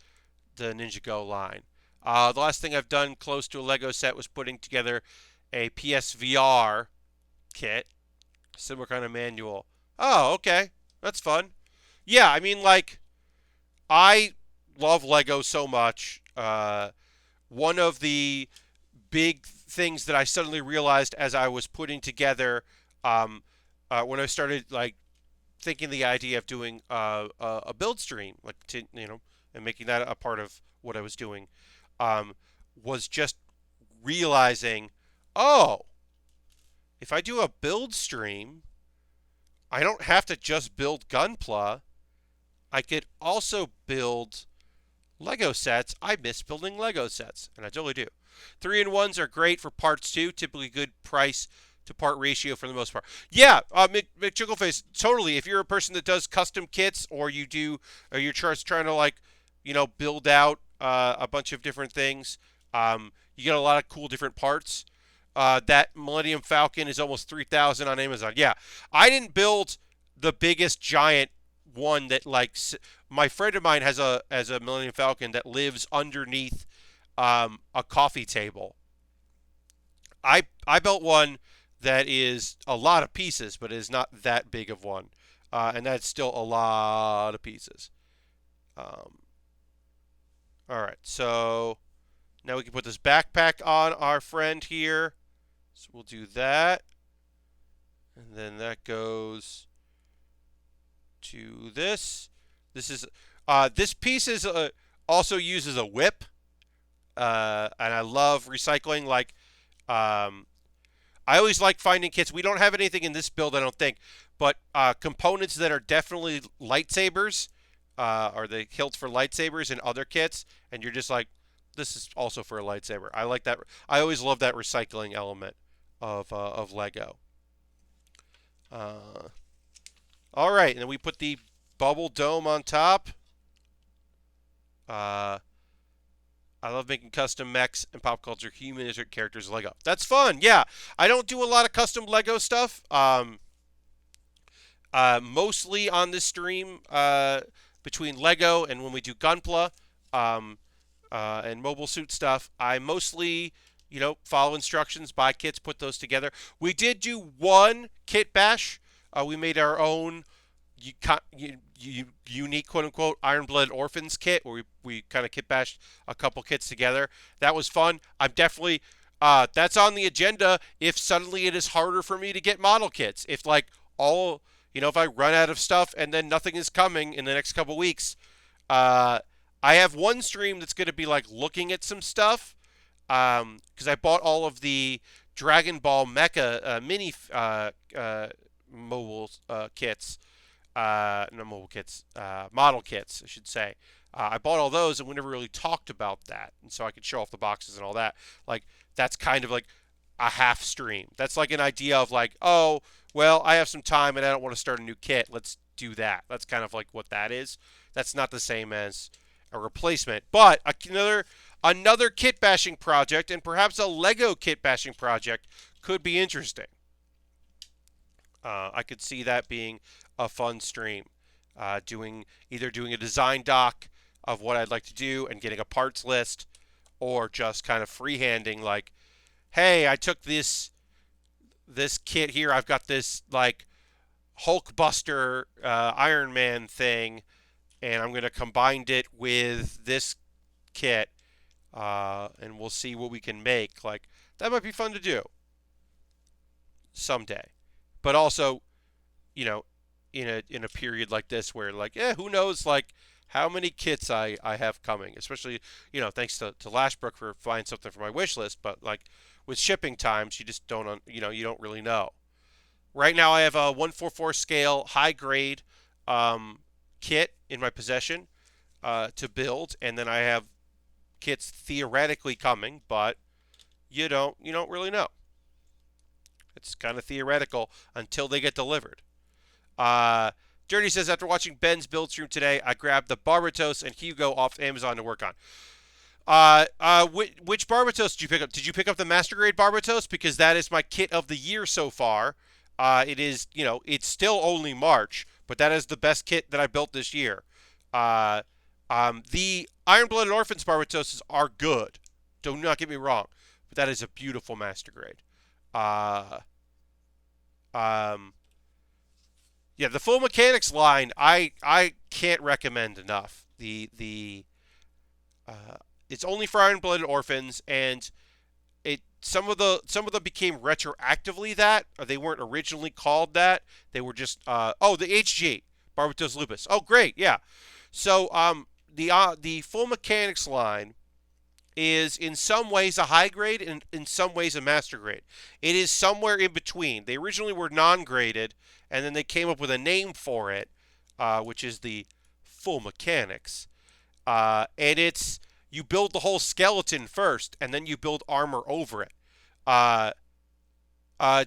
the Ninjago line. The last thing I've done close to a Lego set was putting together a PSVR kit. Similar kind of manual. Oh, okay. That's fun. Yeah, I mean, I love Lego so much. One of the big things that I suddenly realized as I was putting together, when I started thinking the idea of doing a build stream, and making that a part of what I was doing, was just realizing, if I do a build stream, I don't have to just build Gunpla. I could also build Lego sets. I miss building Lego sets, and I totally do. 3-in-1s are great for parts too. Typically good price to part ratio for the most part. Yeah, McChickleface, totally. If you're a person that does custom kits, or or you're just trying to like, build out a bunch of different things, you get a lot of cool different parts. That Millennium Falcon is almost 3,000 on Amazon. Yeah, I didn't build the biggest giant one that like my friend of mine has a Millennium Falcon that lives underneath a coffee table. I built one that is a lot of pieces, but is not that big of one, and that's still a lot of pieces. Um, all right, so now we can put this backpack on our friend here. So we'll do that, and then that goes to this. This piece is also used as a whip, and I love recycling. Like, um, I always like finding kits. We don't have anything in this build, I don't think, but components that are definitely lightsabers, or the hilts for lightsabers in other kits, and you're just like, this is also for a lightsaber. I like that. I always love that recycling element of Lego. Uh, all right, and then we put the bubble dome on top. Uh, I love making custom mechs and pop culture humanistic characters Lego. That's fun. Yeah, I don't do a lot of custom Lego stuff. Mostly on this stream, between Lego and when we do Gunpla, um, and mobile suit stuff, I mostly, follow instructions, buy kits, put those together. We did do one kit bash. We made our own unique quote unquote Iron Blooded Orphans kit where we kind of kit bashed a couple kits together. That was fun. I'm definitely that's on the agenda if suddenly it is harder for me to get model kits. If like all if I run out of stuff and then nothing is coming in the next couple weeks, I have one stream that's going to be like looking at some stuff because I bought all of the Dragon Ball Mecha mini mobile kits, no mobile kits, model kits, I should say. I bought all those, and we never really talked about that, and so I could show off the boxes and all that. Like that's kind of like a half stream. That's like an idea of like, oh, well, I have some time and I don't want to start a new kit. Let's do that. That's kind of like what that is. That's not the same as a replacement, but another kit bashing project, and perhaps a Lego kit bashing project could be interesting. I could see that being a fun stream. Doing a design doc of what I'd like to do and getting a parts list, or just kind of freehanding like, hey, I took this kit here. I've got this like Hulkbuster Iron Man thing, and I'm gonna combine it with this kit, and we'll see what we can make. Like that might be fun to do someday, but also, you know, in a period like this where like, who knows like how many kits I have coming, especially thanks to Lashbrook for finding something for my wish list, but like with shipping times, you just don't you don't really know. Right now, I have a 144 scale high grade kit in my possession to build, and then I have kits theoretically coming, but you don't really know. It's kind of theoretical until they get delivered. Dirty says, after watching Ben's build stream today, I grabbed the Barbatos and Hugo off Amazon to work on. Which Barbatos did you pick up? Did you pick up the Master Grade Barbatos? Because that is my kit of the year so far. It is, it's still only March, but that is the best kit that I built this year. The Iron Blooded Orphans Barbatoses are good. Do not get me wrong, but that is a beautiful Master Grade. Uh, um, yeah, the full mechanics line, I can't recommend enough. Uh, it's only for Iron Blooded Orphans, and some of them became retroactively that, or they weren't originally called that. They were just the HG Barbatos Lupus. Oh, great, yeah. So the full mechanics line is in some ways a high grade and in some ways a master grade. It is somewhere in between. They originally were non-graded, and then they came up with a name for it, which is the full mechanics. And it's you build the whole skeleton first, and then you build armor over it. Uh,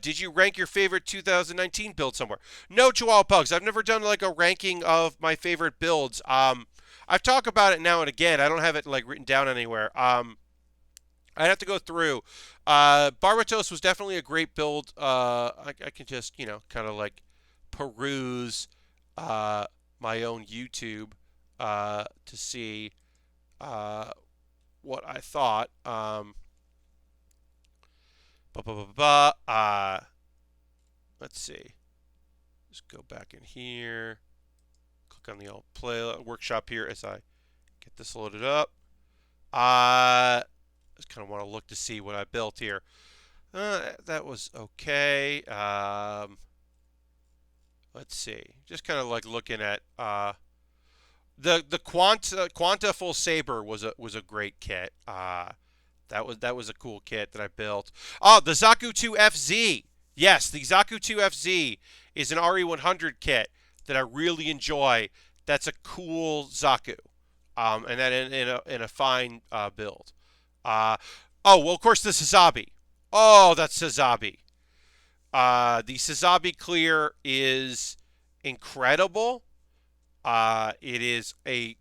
did you rank your favorite 2019 build somewhere? No, Chihuahua Pugs. I've never done like a ranking of my favorite builds. I've talked about it now and again. I don't have it like written down anywhere. I'd have to go through. Barbatos was definitely a great build. I can just kind of like peruse uh, my own YouTube to see uh, what I thought. Ba, ba, ba, ba, let's see. Just go back in here. Click on the old play workshop here as I get this loaded up. Just kind of want to look to see what I built here. That was okay. Let's see. Just kind of like looking at the Quanta Full Saber was a great kit. That was a cool kit that I built. Oh, the Zaku 2 FZ. Yes, the Zaku 2 FZ is an RE100 kit that I really enjoy. That's a cool Zaku, and that in a fine build. Oh well, of course the Sazabi. Oh, that's Sazabi. The Sazabi clear is incredible. It is a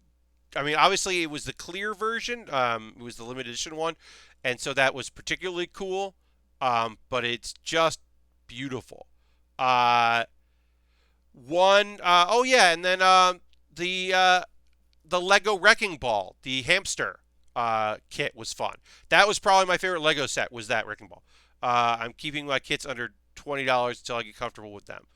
I mean, obviously, it was the clear version. It was the limited edition one, and so that was particularly cool. But it's just beautiful. Uh, oh yeah, and then the Lego Wrecking Ball, the hamster kit was fun. That was probably my favorite Lego set. Was that Wrecking Ball? I'm keeping my kits under $20 until I get comfortable with them.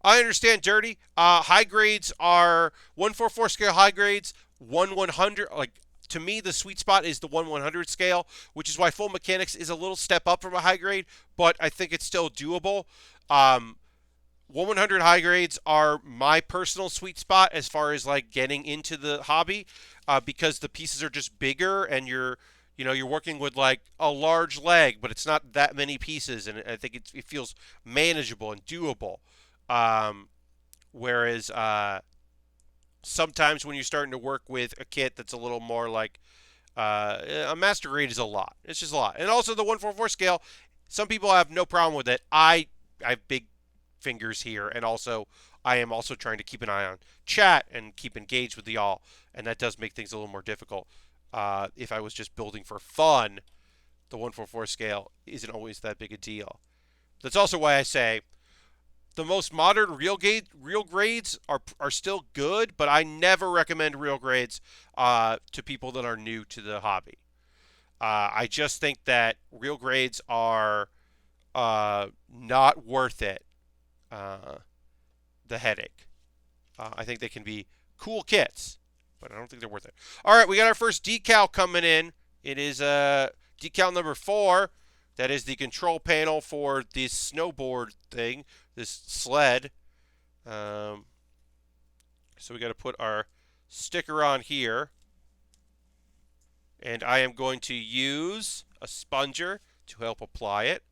I understand dirty. High grades are 144 scale high grades, 1/100. Like to me, the sweet spot is the 1/100 scale, which is why full mechanics is a little step up from a high grade, but I think it's still doable. 1/100 high grades are my personal sweet spot as far as like getting into the hobby, because the pieces are just bigger and you're working with like a large leg, but it's not that many pieces, and I think it feels manageable and doable. Um, whereas sometimes when you're starting to work with a kit that's a little more like a master grade is a lot. It's just a lot. And also the 144 scale, some people have no problem with it. I have big fingers here, and also I am also trying to keep an eye on chat and keep engaged with y'all, and that does make things a little more difficult. If I was just building for fun, the 144 scale isn't always that big a deal. That's also why I say the most modern real grades are still good, but I never recommend real grades to people that are new to the hobby. I just think that real grades are not worth it. The headache. I think they can be cool kits, but I don't think they're worth it. All right, we got our first decal coming in. It is decal number 4. That is the control panel for this snowboard thing, this sled. So we got to put our sticker on here. And I am going to use a sponger to help apply it.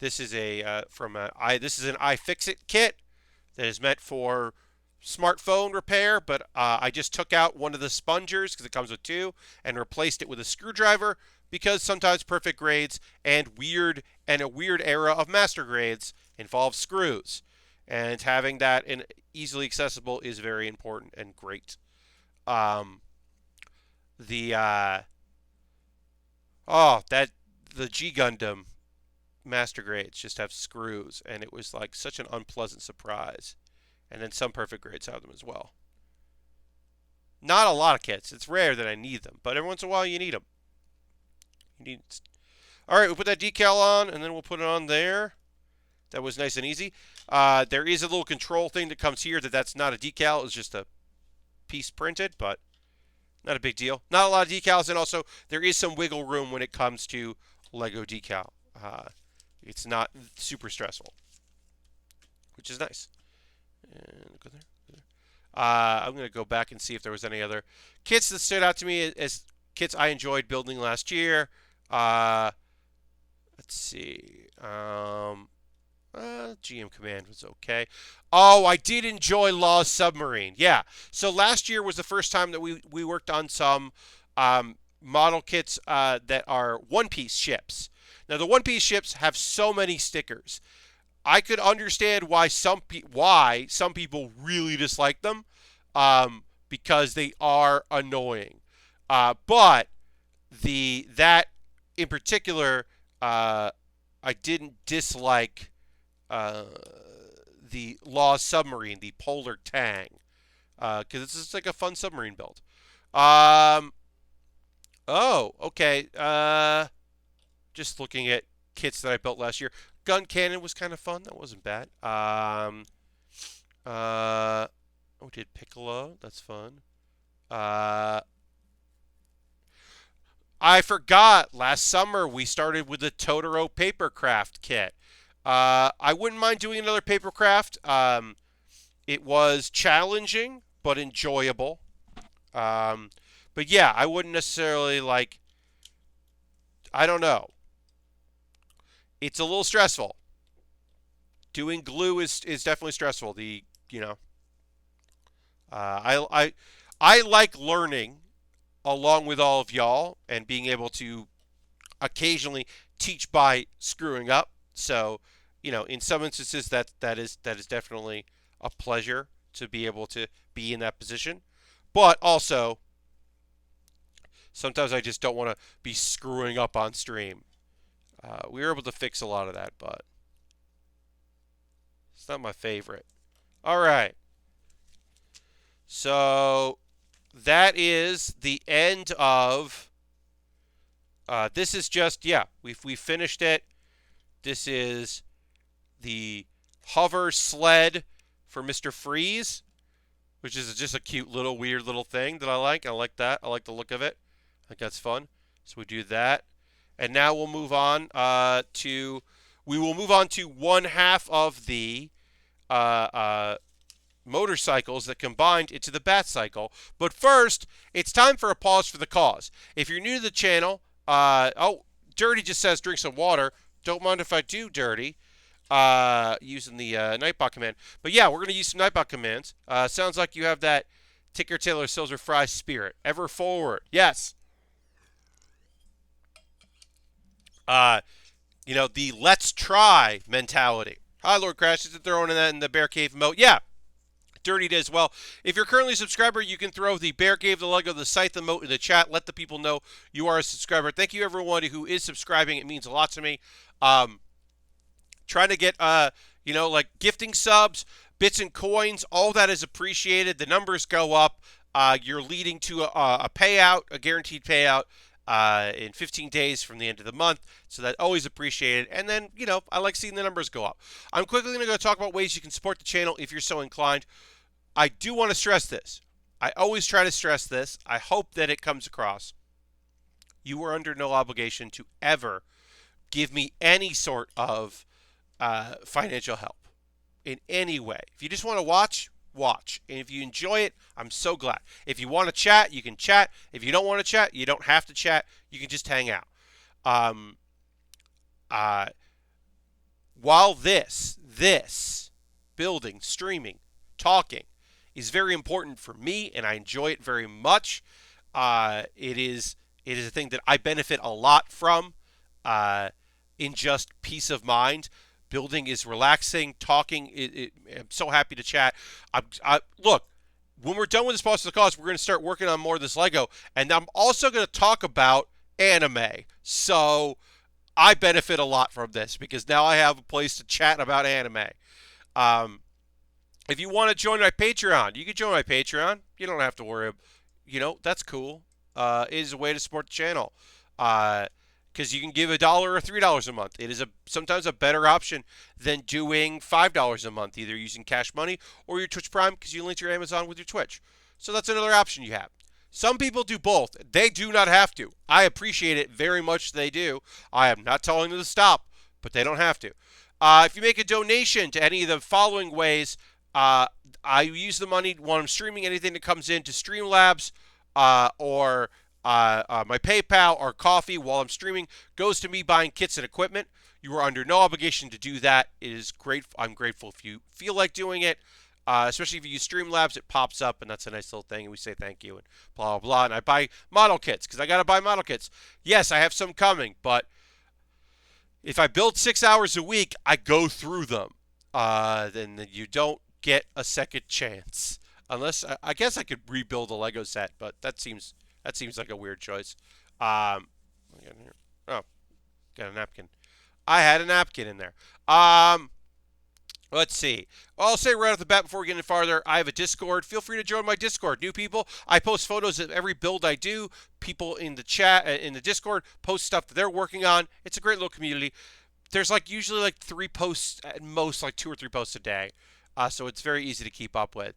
This is this is an iFixit kit that is meant for smartphone repair, but I just took out one of the spongers because it comes with 2 and replaced it with a screwdriver because sometimes perfect grades and a weird era of master grades involve screws, and having that in easily accessible is very important and great. The G Gundam master grades just have screws, and it was like such an unpleasant surprise. And then some perfect grades have them as well. Not a lot of kits. It's rare that I need them, but every once in a while you need them. All right, we'll put that decal on, and then we'll put it on there. That was nice and easy. There is a little control thing that comes here that's not a decal. It's just a piece printed, but not a big deal. Not a lot of decals, and also there is some wiggle room when it comes to Lego decal. It's not super stressful, which is nice. And go there. I'm going to go back and see if there was any other kits that stood out to me as kits I enjoyed building last year. Let's see. GM Command was okay. Oh, I did enjoy Law's Submarine. Yeah. So last year was the first time that we worked on some model kits that are One Piece ships. Now the One Piece ships have so many stickers. I could understand why some people really dislike them, because they are annoying. But that in particular, I didn't dislike uh, the Law Submarine, the Polar Tang, because it's just like a fun submarine build. Um, oh, okay. Just looking at kits that I built last year. Gun cannon was kind of fun. That wasn't bad. Uh, did Piccolo. That's fun. Uh, I forgot. Last summer we started with the Totoro Papercraft kit. I wouldn't mind doing another Papercraft. It was challenging but enjoyable. But yeah, I wouldn't necessarily like. I don't know. It's a little stressful. Doing glue is definitely stressful. You know, I like learning along with all of y'all and being able to occasionally teach by screwing up. So, in some instances that is definitely a pleasure to be able to be in that position. But also, sometimes I just don't want to be screwing up on stream. We were able to fix a lot of that, but it's not my favorite. All right. So that is the end of. This is just, yeah, we finished it. This is the hover sled for Mr. Freeze, which is just a cute little weird little thing that I like. I like that. I like the look of it. I think that's fun. So we do that. And now we'll move on to one half of the uh, uh, motorcycles that combined into the Batcycle. But first, it's time for a pause for the cause. If you're new to the channel, Dirty just says drink some water. Don't mind if I do, Dirty, using the Nightbot command. But yeah, we're going to use some Nightbot commands. Sounds like you have that Ticker Taylor Silver Fry spirit. Ever forward. Yes. The let's try mentality. Hi, Lord Crash. Is it throwing that in the Bear Cave mode? Yeah. Dirty did as well. If you're currently a subscriber, you can throw the Bear Cave, the Lego, the Scythe emote in the chat. Let the people know you are a subscriber. Thank you, everyone who is subscribing. It means a lot to me. Trying to get, like gifting subs, bits and coins, all that is appreciated. The numbers go up. You're leading to a payout, a guaranteed payout. In 15 days from the end of the month. So that's always appreciated. And then, I like seeing the numbers go up. I'm quickly going to go talk about ways you can support the channel if you're so inclined. I do want to stress this. I always try to stress this. I hope that it comes across. You are under no obligation to ever give me any sort of financial help in any way. If you just want to watch. And if you enjoy it, I'm so glad. If you want to chat, you can chat. If you don't want to chat, you don't have to chat. You can just hang out. While this building, streaming, talking is very important for me, and I enjoy it very much, it is a thing that I benefit a lot from in just peace of mind. Building is relaxing. Talking, I'm so happy to chat. Look, when we're done with this pause for the cause, we're going to start working on more of this Lego. And I'm also going to talk about anime. So I benefit a lot from this because now I have a place to chat about anime. If you want to join my Patreon, you can join my Patreon. You don't have to worry. That's cool. It is a way to support the channel. Because you can give $1 or $3 a month. It is sometimes a better option than doing $5 a month, either using Cash Money or your Twitch Prime, because you link your Amazon with your Twitch. So that's another option you have. Some people do both. They do not have to. I appreciate it very much. They do. I am not telling them to stop, but they don't have to. If you make a donation to any of the following ways, I use the money when I'm streaming anything that comes into Streamlabs or My PayPal or coffee while I'm streaming goes to me buying kits and equipment. You are under no obligation to do that. It is great. I'm grateful if you feel like doing it. Especially if you use Streamlabs, it pops up, and that's a nice little thing. And we say thank you and blah blah blah. And I buy model kits because I gotta buy model kits. Yes, I have some coming, but if I build 6 hours a week, I go through them. Then you don't get a second chance. Unless I guess I could rebuild a Lego set, but that seems like a weird choice. What got in here? Oh, got a napkin. I had a napkin in there. Let's see. I'll say right off the bat before we get any farther, I have a Discord. Feel free to join my Discord. New people, I post photos of every build I do. People in the chat, in the Discord, post stuff that they're working on. It's a great little community. There's like usually like 3 posts at most, like 2 or 3 posts a day. So it's very easy to keep up with.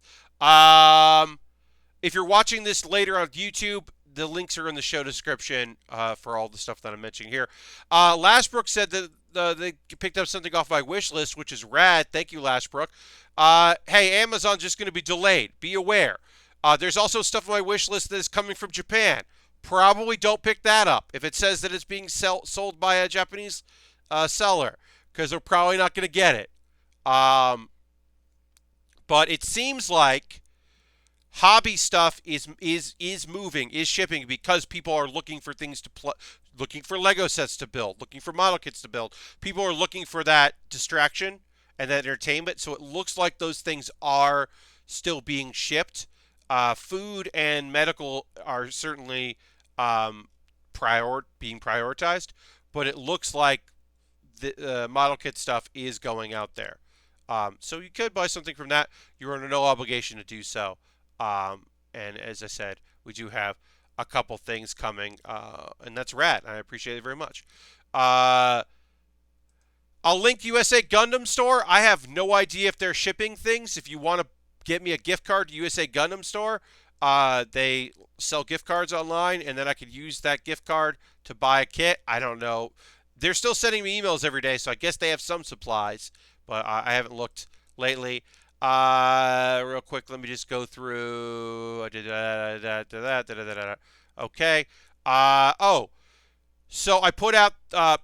If you're watching this later on YouTube, the links are in the show description for all the stuff that I'm mentioning here. Lashbrook said that they picked up something off my wish list, which is rad. Thank you, Lashbrook. Hey, Amazon's just going to be delayed. Be aware. There's also stuff on my wish list that is coming from Japan. Probably don't pick that up if it says that it's being sold by a Japanese seller, because they're probably not going to get it. But it seems like hobby stuff is moving, is shipping because people are looking for things to looking for Lego sets to build, looking for model kits to build. People are looking for that distraction and that entertainment. So it looks like those things are still being shipped. Food and medical are certainly being prioritized, but it looks like the model kit stuff is going out there. So you could buy something from that. You're under no obligation to do so. And as I said, we do have a couple things coming, and that's rad. I appreciate it very much. I'll link USA Gundam store. I have no idea if they're shipping things. If you want to get me a gift card to USA Gundam store, they sell gift cards online, and then I could use that gift card to buy a kit. I don't know. They're still sending me emails every day, so I guess they have some supplies, but I haven't looked lately. Real quick, let me just go through. Okay. So I put out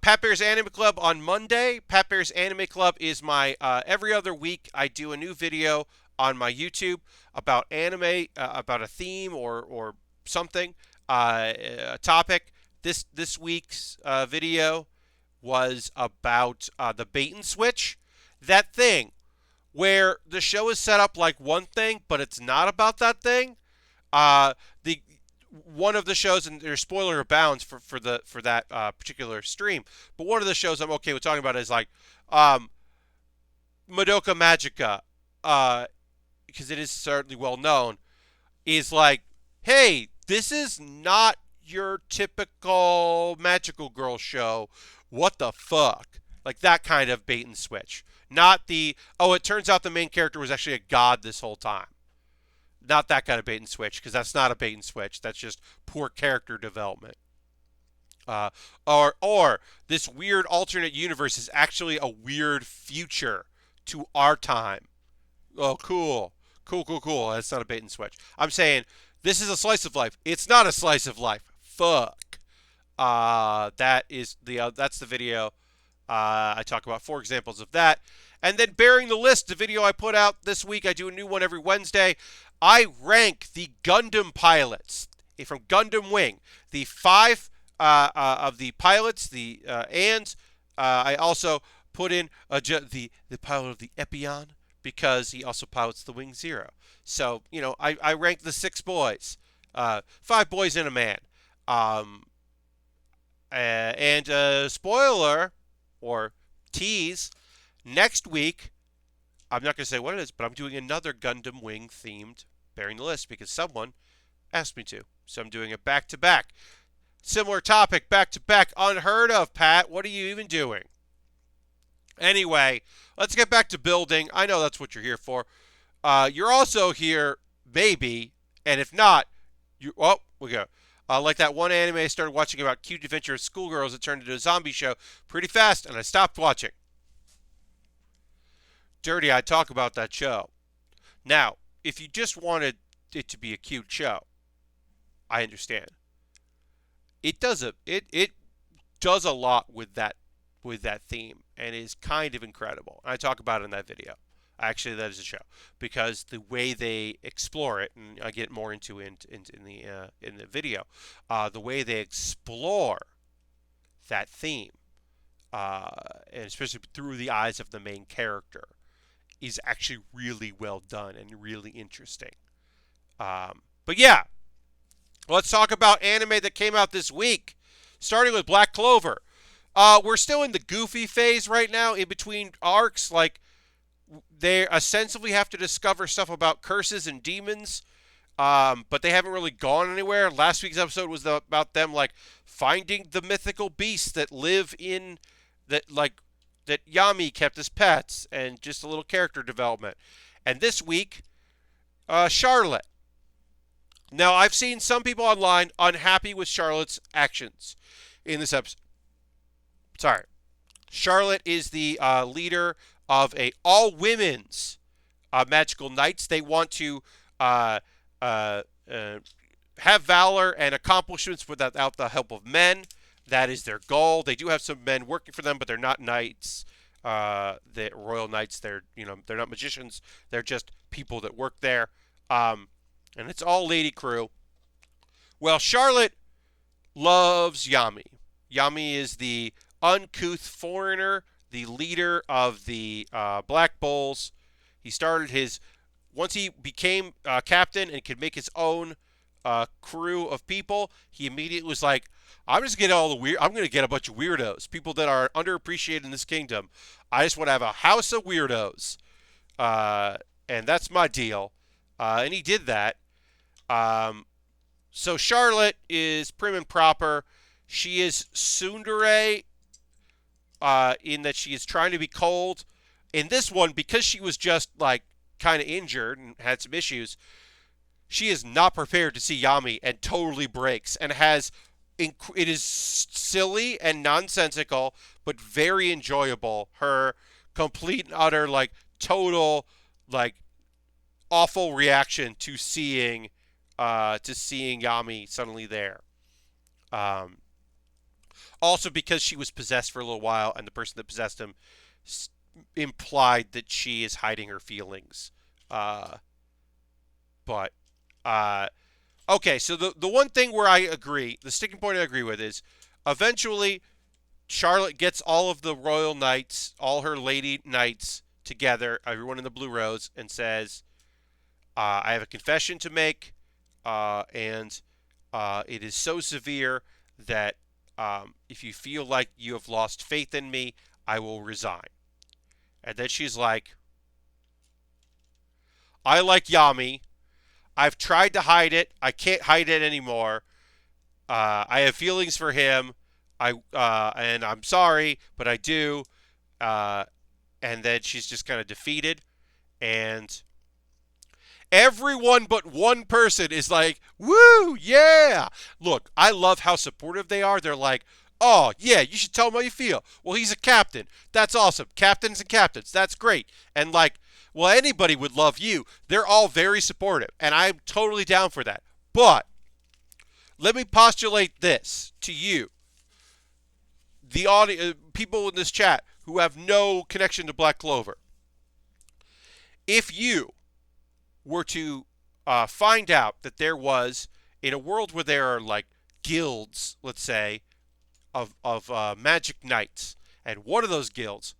Pat Bear's Anime Club on Monday. Pat Bear's Anime Club is my every other week I do a new video on my YouTube about anime, about a theme or something, a topic. This week's video was about the bait and switch. That thing where the show is set up like one thing, but it's not about that thing. The one of the shows, and there's spoiler abounds for that particular stream, but one of the shows I'm okay with talking about is like Madoka Magica, because it is certainly well known, is like, hey, this is not your typical magical girl show. What the fuck? Like that kind of bait and switch. Not the, oh, it turns out the main character was actually a god this whole time. Not that kind of bait and switch, because that's not a bait and switch. That's just poor character development. Or this weird alternate universe is actually a weird future to our time. Oh, cool. Cool, cool, cool. That's not a bait and switch. I'm saying this is a slice of life. It's not a slice of life. Fuck. That's the video. I talk about 4 examples of that. And then Baering the List, the video I put out this week. I do a new one every Wednesday. I rank the Gundam pilots from Gundam Wing. The 5 of the pilots, the ands. I also put in the pilot of the Epion because he also pilots the Wing Zero. So, I rank the 6 boys. 5 boys and a man. And spoiler, or tease, next week, I'm not going to say what it is, but I'm doing another Gundam Wing themed Baering the List because someone asked me to. So I'm doing it back to back. Similar topic, back to back. Unheard of, Pat. What are you even doing? Anyway, let's get back to building. I know that's what you're here for. You're also here, maybe, and if not, we go. Like that one anime I started watching about cute adventure of schoolgirls that turned into a zombie show pretty fast, and I stopped watching. Dirty, I talk about that show. Now, if you just wanted it to be a cute show, I understand. it does a lot with that theme and is kind of incredible. I talk about it in that video. Actually, that is a show because the way they explore it, and I get more into it in the video, the way they explore that theme, uh, and especially through the eyes of the main character, is actually really well done and really interesting. But yeah, let's talk about anime that came out this week, starting with Black Clover. We're still in the goofy phase right now, in between arcs. Like they ostensibly have to discover stuff about curses and demons, but they haven't really gone anywhere. Last week's episode was about them like finding the mythical beasts that live in that Yami kept as pets, and just a little character development. And this week, Charlotte. Now, I've seen some people online unhappy with Charlotte's actions in this episode. Sorry. Charlotte is the leader of a all women's magical knights. They want to uh, uh, uh, have valor and accomplishments without the help of men. That is their goal. They do have some men working for them, but they're not knights. The royal knights. They're not magicians. They're just people that work there. And it's all lady crew. Well, Charlotte loves Yami. Yami is the uncouth foreigner, the leader of the Black Bulls. He started his once he became captain and could make his own crew of people. He immediately was like, "I'm just getting all the weird. I'm going to get a bunch of weirdos, people that are underappreciated in this kingdom. I just want to have a house of weirdos, and that's my deal." And he did that. So Charlotte is prim and proper. She is tsundere in that she is trying to be cold. In this one, because she was just like kind of injured and had some issues, she is not prepared to see Yami and totally breaks and has. It is silly and nonsensical, but very enjoyable. Her complete and utter like total like awful reaction to seeing Yami suddenly there. Um, Also because she was possessed for a little while, and the person that possessed him implied that she is hiding her feelings. Uh, but okay, so the one thing where I agree, the sticking point I agree with is eventually Charlotte gets all of the royal knights, all her lady knights together, everyone in the Blue Rose, and says, I have a confession to make, and it is so severe that if you feel like you have lost faith in me, I will resign. And then she's like, I like Yami. I've tried to hide it. I can't hide it anymore. I have feelings for him. And I'm sorry, but I do. And then she's just kind of defeated. And everyone but one person is like, woo, yeah. Look, I love how supportive they are. They're like, oh, yeah, you should tell him how you feel. Well, he's a captain. That's awesome. Captains and captains. That's great. And like, well, anybody would love you. They're all very supportive. And I'm totally down for that. But let me postulate this to you, the audience, people in this chat who have no connection to Black Clover. If you were to find out that there was, in a world where there are like guilds, let's say, of magic knights, and one of those guilds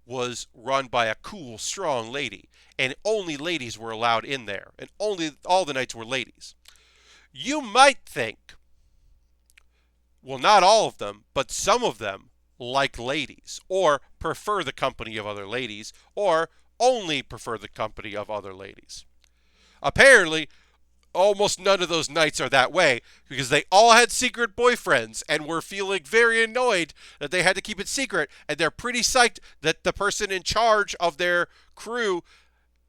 was run by a cool, strong lady, and only ladies were allowed in there, and only all the knights were ladies, you might think, well, not all of them, but some of them like ladies, or prefer the company of other ladies, or only prefer the company of other ladies. Apparently, almost none of those knights are that way, because they all had secret boyfriends and were feeling very annoyed that they had to keep it secret, and they're pretty psyched that the person in charge of their crew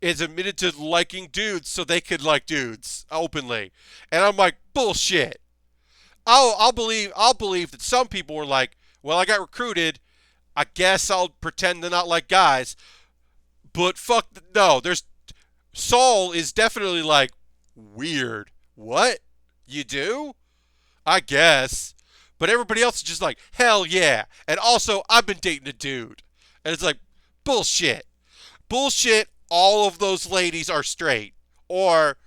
is admitted to liking dudes so they could like dudes openly. And I'm like, bullshit. I'll believe that some people were like, well, I got recruited, I guess I'll pretend to not like guys. But fuck, no, Saul is definitely like, weird. What? You do? I guess. But everybody else is just like, hell yeah. And also, I've been dating a dude. And it's like, bullshit. Bullshit, all of those ladies are straight. Or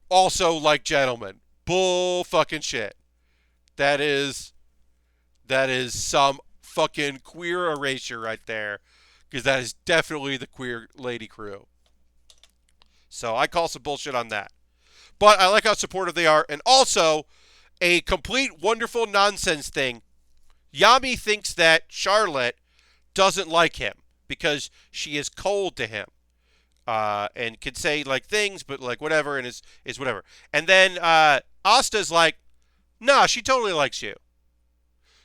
also like gentlemen. Bull fucking shit. That is some fucking queer erasure right there. Because that is definitely the queer lady crew. So I call some bullshit on that. But I like how supportive they are. And also, a complete wonderful nonsense thing. Yami thinks that Charlotte doesn't like him because she is cold to him. And can say like things, but like whatever, and is whatever. And then Asta's like, nah, she totally likes you.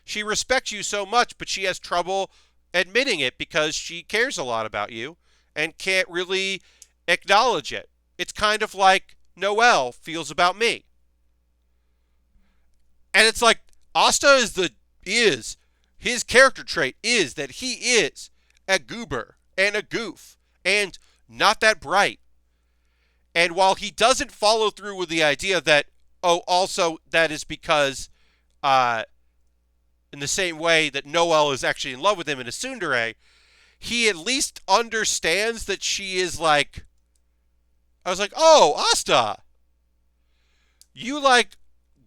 She respects you so much, but she has trouble admitting it because she cares a lot about you and can't really acknowledge it. It's kind of like Noelle feels about me. And it's like Asta is his character trait is that he is a goober and a goof and not that bright. And while he doesn't follow through with the idea that, oh, also that is because in the same way that Noelle is actually in love with him in a tsundere, he at least understands that she is like, I was like, oh, Asta, you like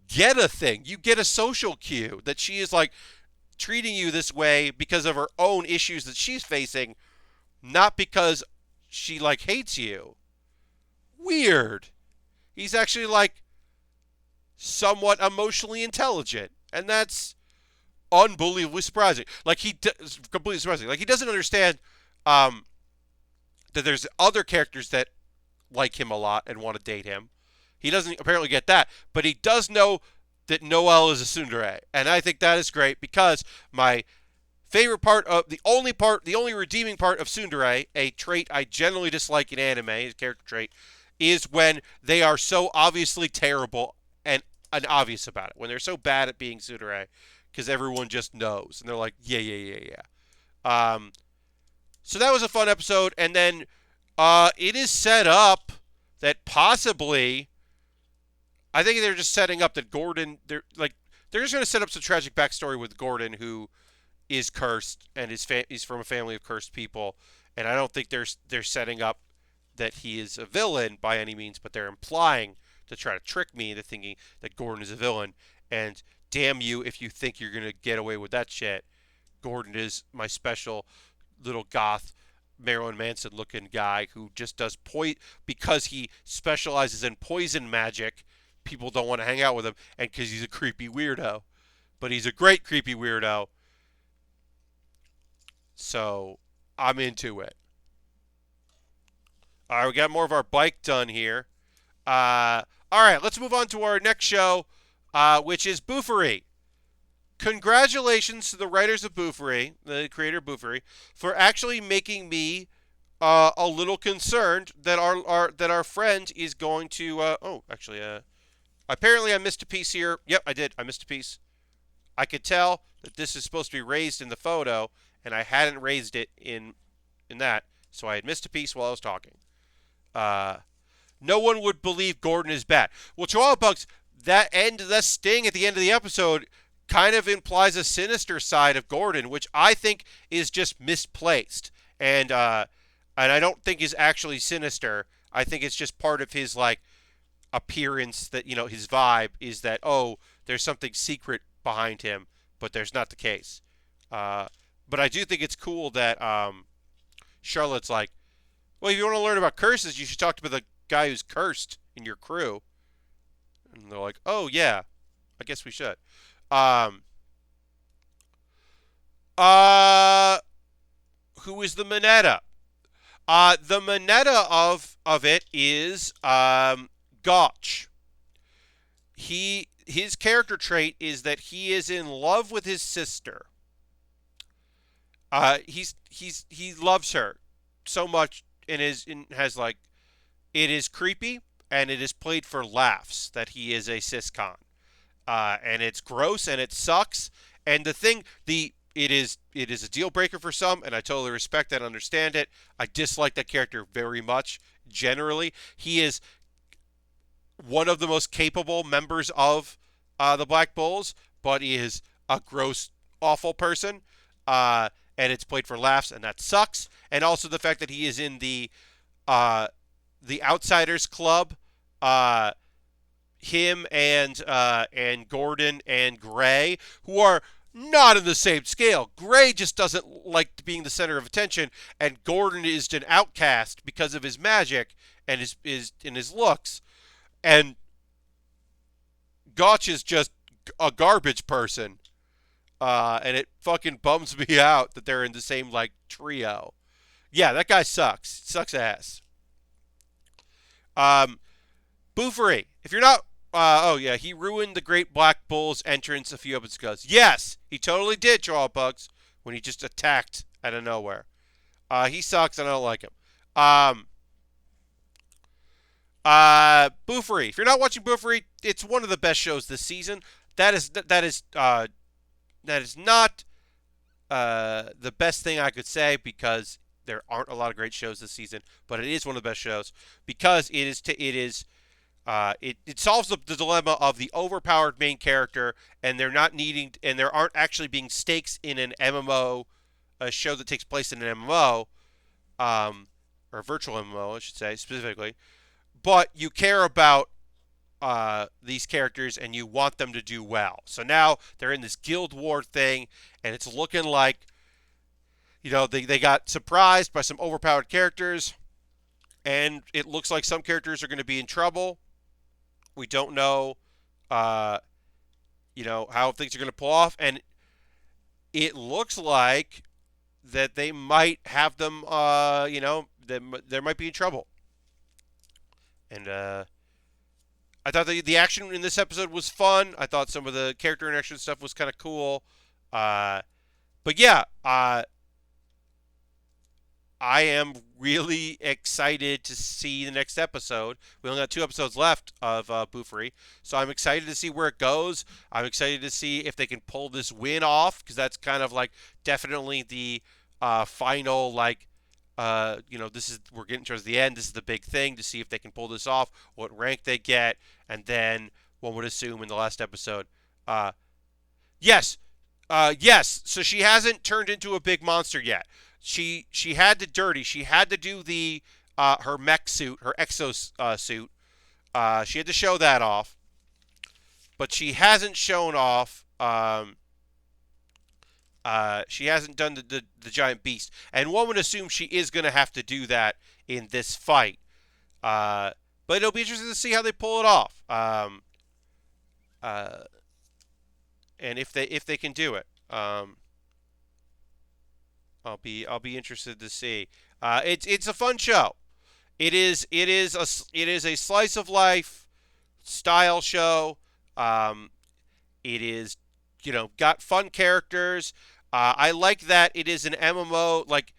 get a thing. You get a social cue that she is like treating you this way because of her own issues that she's facing, not because she like hates you. Weird. He's actually like somewhat emotionally intelligent, and that's unbelievably surprising. Like completely surprising. Like he doesn't understand that there's other characters that like him a lot and want to date him. He doesn't apparently get that, but he does know that Noelle is a tsundere, and I think that is great because my favorite part of the only redeeming part of tsundere, a trait I generally dislike in anime, a character trait, is when they are so obviously terrible and obvious about it. When they're so bad at being tsundere, because everyone just knows, and they're like, yeah. So that was a fun episode, and then it is set up that possibly, I think they're just setting up that Gordon, they're just going to set up some tragic backstory with Gordon, who is cursed and he's from a family of cursed people, and I don't think they're setting up that he is a villain by any means, but they're implying to try to trick me into thinking that Gordon is a villain. And damn you if you think you're going to get away with that shit. Gordon is my special little goth Marilyn Manson looking guy who just does because he specializes in poison magic. People don't want to hang out with him, and because he's a creepy weirdo. But he's a great creepy weirdo. So I'm into it. All right, we got more of our bike done here. All right, let's move on to our next show, which is BOFURI. Congratulations to the writers of BOFURI, the creator of BOFURI, for actually making me a little concerned that our friend is going to. Apparently I missed a piece here. Yep, I did. I missed a piece. I could tell that this is supposed to be raised in the photo, and I hadn't raised it in that, so I had missed a piece while I was talking. No one would believe Gordon is bad. Well, Chihuahua Bugs, that sting at the end of the episode kind of implies a sinister side of Gordon, which I think is just misplaced, and I don't think is actually sinister. I think it's just part of his like appearance, that his vibe is that, oh, there's something secret behind him, but there's not the case. But I do think it's cool that Charlotte's like, well, if you want to learn about curses, you should talk to the guy who's cursed in your crew. And they're like, oh, yeah, I guess we should. Who is the Mineta? The Mineta of it is Gotch. His character trait is that he is in love with his sister. He loves her so much, and has like, it is creepy, and it is played for laughs that he is a siscon. And it's gross, and it sucks. And it is a deal breaker for some, and I totally respect that and understand it. I dislike that character very much. Generally, he is one of the most capable members of the Black Bulls, but is a gross, awful person. And it's played for laughs, and that sucks. And also the fact that he is in uh, the Outsiders Club. Uh, Him and Gordon and Gray, who are not in the same scale. Gray just doesn't like being the center of attention, and Gordon is an outcast because of his magic and his looks. And Gotch is just a garbage person. And it fucking bums me out that they're in the same like trio. Yeah, that guy sucks. Sucks ass. Um, BOFURI. If you're not, oh yeah, he ruined the Great Black Bull's entrance a few episodes ago. Yes, he totally did, Draw Bugs, when he just attacked out of nowhere. He sucks, and I don't like him. Um, BOFURI. If you're not watching BOFURI, it's one of the best shows this season. That is not the best thing I could say because there aren't a lot of great shows this season, but it is one of the best shows because it solves the dilemma of the overpowered main character, and there aren't actually being stakes in an MMO, a show that takes place in an MMO, or a virtual MMO, I should say specifically. But you care about these characters and you want them to do well. So now they're in this guild war thing, and it's looking like they got surprised by some overpowered characters, and it looks like some characters are going to be in trouble. We don't know, how things are going to pull off, and it looks like that they might have them, there might be in trouble. And I thought the action in this episode was fun. I thought some of the character interaction stuff was kind of cool. But yeah, I am really excited to see the next episode. We only got 2 episodes left of BOFURI, so I'm excited to see where it goes. I'm excited to see if they can pull this win off, because that's kind of like definitely the final, like, we're getting towards the end. This is the big thing to see if they can pull this off, what rank they get, and then one would assume in the last episode, yes, yes. So she hasn't turned into a big monster yet. She had to dirty. She had to do the her mech suit, her exo suit. She had to show that off, but she hasn't shown off. She hasn't done the giant beast, and one would assume she is going to have to do that in this fight. But it'll be interesting to see how they pull it off. And if they can do it. I'll be interested to see. It's a fun show. It is a slice of life style show. It is got fun characters. I like that it is an MMO. Like,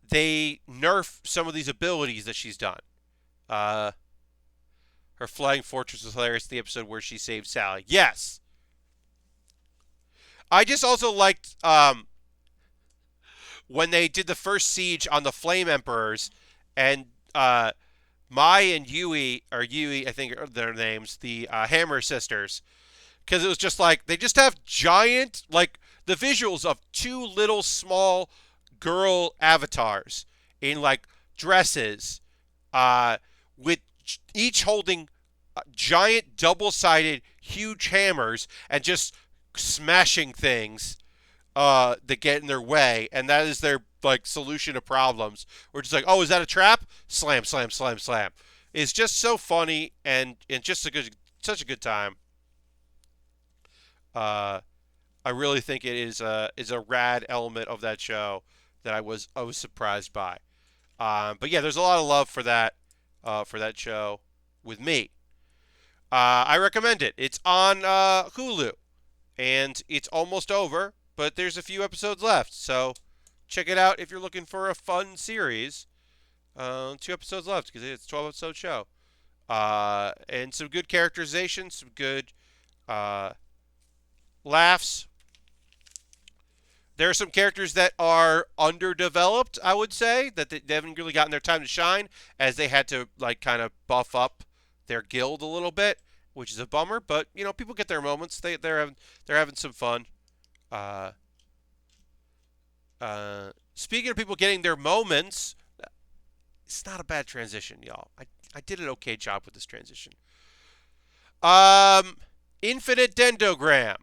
they nerf some of these abilities that she's done. Her flying fortress was hilarious. The episode where she saved Sally. Yes. I just also liked when they did the first siege on the Flame Emperors, and Mai and Yui, I think are their names, the Hammer Sisters, because it was just like, they just have giant, like, the visuals of 2 little small girl avatars in, like, dresses, with each holding giant double-sided huge hammers and just smashing things that get in their way, and that is their, like, solution to problems. We're just like, oh, is that a trap? Slam, slam, slam, slam. It's just so funny, and just such a good time. I really think it is a rad element of that show that I was surprised by. But yeah, there's a lot of love for that show with me. I recommend it. It's on Hulu, and it's almost over, but there's a few episodes left, so check it out if you're looking for a fun series. 2 episodes left because it's a 12-episode show. And some good characterization, some good laughs. There are some characters that are underdeveloped, I would say, that they haven't really gotten their time to shine, as they had to, like, kind of buff up their guild a little bit. which is a bummer. But people get their moments. They're having some fun. Uh, Speaking of people getting their moments, it's not a bad transition, y'all. I did an okay job with this transition. Um, Infinite Dendrogram.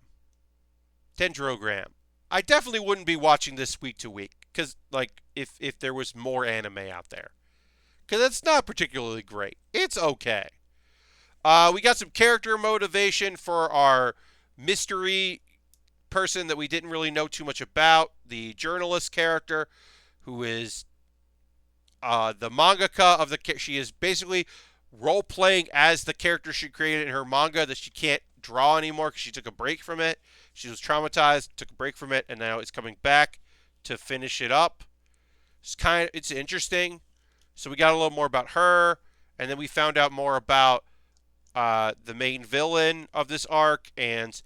I definitely wouldn't be watching this week to week because, like, if there was more anime out there, because it's not particularly great. It's okay. We got some character motivation for our mystery person that we didn't really know too much about. The journalist character, who is the mangaka of the. She is basically role playing as the character she created in her manga that she can't draw anymore because she took a break from it. She was traumatized, took a break from it, and now it's coming back to finish it up. It's interesting. So we got a little more about her, and then we found out more about the main villain of this arc and